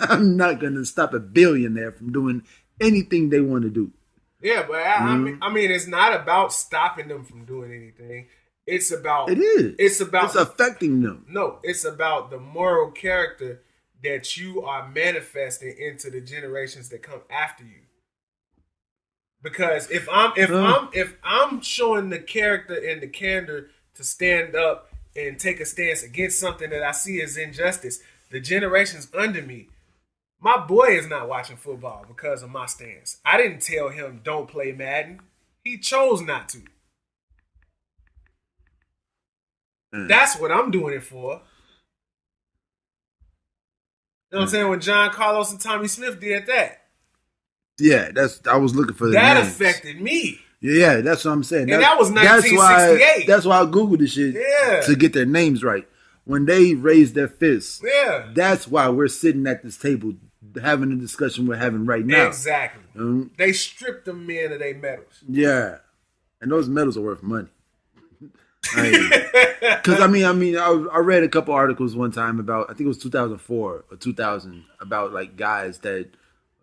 I'm not going to stop a billionaire from doing anything they want to do. Yeah, but I mean, it's not about stopping them from doing anything. It's about... It is. It's affecting them. No, it's about the moral character that you are manifesting into the generations that come after you. Because if I'm showing the character and the candor to stand up and take a stance against something that I see as injustice, the generations under me, my boy is not watching football because of my stance. I didn't tell him don't play Madden. He chose not to. That's what I'm doing it for. You know what I'm saying? When John Carlos and Tommy Smith did that. Yeah, I was looking for that names. Affected me. Yeah, that's what I'm saying. And that was 1968. That's why I Googled this shit to get their names right. When they raised their fists, that's why we're sitting at this table having the discussion we're having right now. Exactly. They stripped the men of their medals. Yeah, and those medals are worth money. Because I read a couple articles one time about, I think it was 2004 or 2000, about like guys that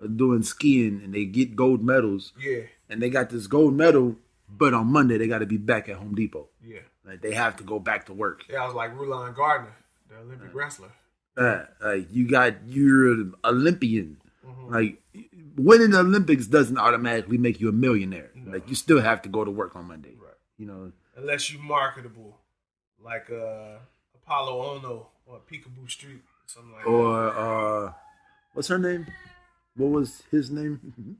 are doing skiing and they get gold medals. Yeah. And they got this gold medal, but on Monday they got to be back at Home Depot. Yeah. Like they have to go back to work. Yeah, I was like Rulon Gardner, the Olympic wrestler. Like you're an Olympian. Like winning the Olympics doesn't automatically make you a millionaire. No. Like you still have to go to work on Monday. you know. Unless you marketable, like Apollo Ono or Peekaboo Street, or something like that. Or what's her name? What was his name?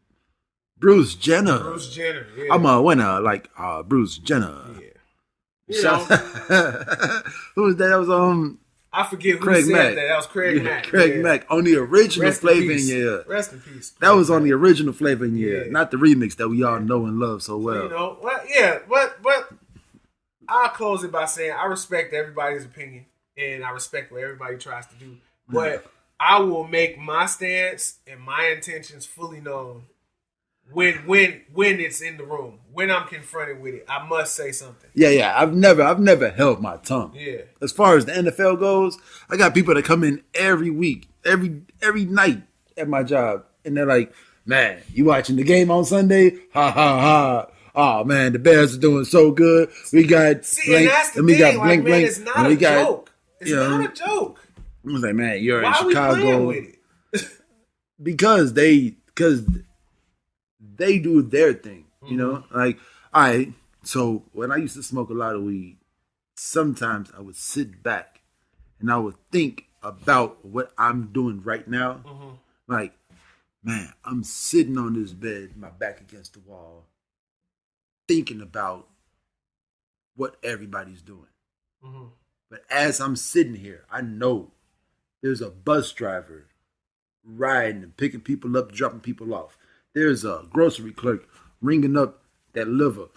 Bruce Jenner. Bruce Jenner. Yeah. I'm a winner, like Bruce Jenner. Yeah. You know. Who was that? That was I forget who Craig said Mack. that. That was Craig Mack. Craig Mack on the original Flavor in Your Ear. Rest in peace. That was on the original Flavor in Your Ear, not the remix that we all know and love so well. You know, but I'll close it by saying I respect everybody's opinion and I respect what everybody tries to do. But I will make my stance and my intentions fully known when it's in the room. When I'm confronted with it, I must say something. Yeah. I've never held my tongue. Yeah. As far as the NFL goes, I got people that come in every week, every night at my job, and they're like, "Man, you watching the game on Sunday? Ha ha ha! Oh man, the Bears are doing so good. We got and that's the thing. Got blank, blank, it's not a joke. It's not a joke. I was like, man, you're Why in Chicago. Why are we playing with it? because they do their thing, you know? Like, all right, so when I used to smoke a lot of weed, sometimes I would sit back and I would think about what I'm doing right now. Like, man, I'm sitting on this bed, my back against the wall, thinking about what everybody's doing. But as I'm sitting here, I know there's a bus driver riding and picking people up, dropping people off. There's a grocery clerk ringing up that liver.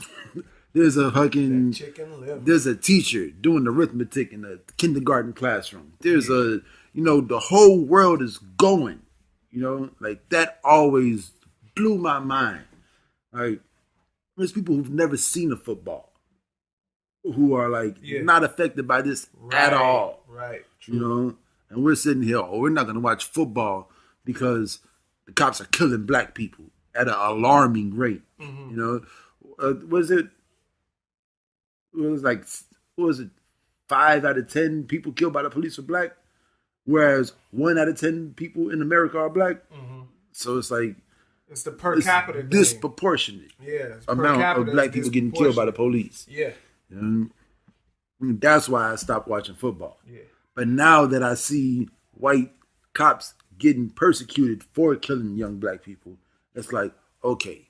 There's a fucking chicken liver. There's a teacher doing arithmetic in a kindergarten classroom. There's the whole world is going. You know, like that always blew my mind. Like there's people who've never seen a football who are like not affected by this at all. Right. True. You know, and we're sitting here, we're not gonna watch football because the cops are killing black people at an alarming rate. You know, what was it 5 out of 10 people killed by the police are black, whereas 1 out of 10 people in America are black. So it's like it's the per capita disproportionate amount of black people getting killed by the police. Yeah, and that's why I stopped watching football. Yeah, but now that I see white cops getting persecuted for killing young black people, it's like, okay,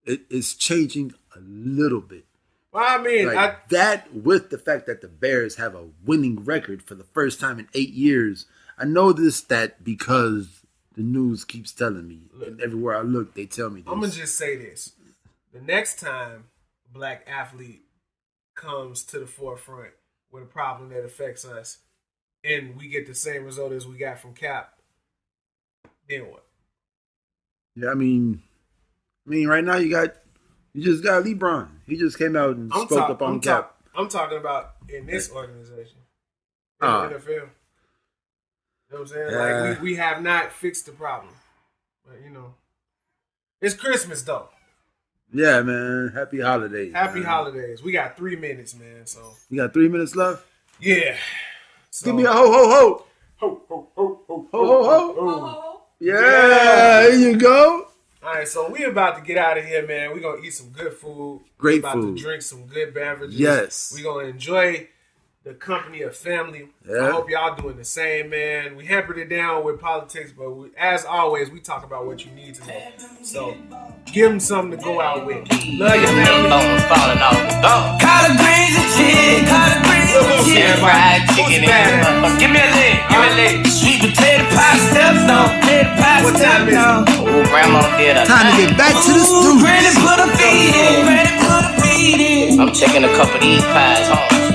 it's changing a little bit. Well, I mean, like that with the fact that the Bears have a winning record for the first time in 8 years. I know this stat because the news keeps telling me. And everywhere I look, they tell me this. I'm going to just say this. The next time a black athlete comes to the forefront with a problem that affects us and we get the same result as we got from Cap, then what? Yeah, I mean, right now you just got LeBron. He just came out and spoke up on Cap. I'm talking about in this organization, in the NFL. You know what I'm saying? Like we have not fixed the problem, but you know, it's Christmas though. Yeah, man. Happy holidays. Happy holidays. We got 3 minutes, man. So you got 3 minutes left. Yeah. So, give me a ho ho ho. Ho ho ho ho ho ho ho. ho. Yeah, there you go. All right, so we about to get out of here, man. We're going to eat some good food. Great We're about food. To drink some good beverages. Yes. We're going to enjoy the company of family. Yeah. I hope y'all doing the same, man. We hampered it down with politics, but as always, we talk about what you need to know. So give them something to go out with. Love your family. Falling off. Collard greens and chicken. Collard greens and chicken. Fried chicken. Give me a leg. Sweet potato pie steps on. What time is it? Oh, grandma did a time to get back to the studio. Granny put a feed in. I'm checking a couple of these pies home.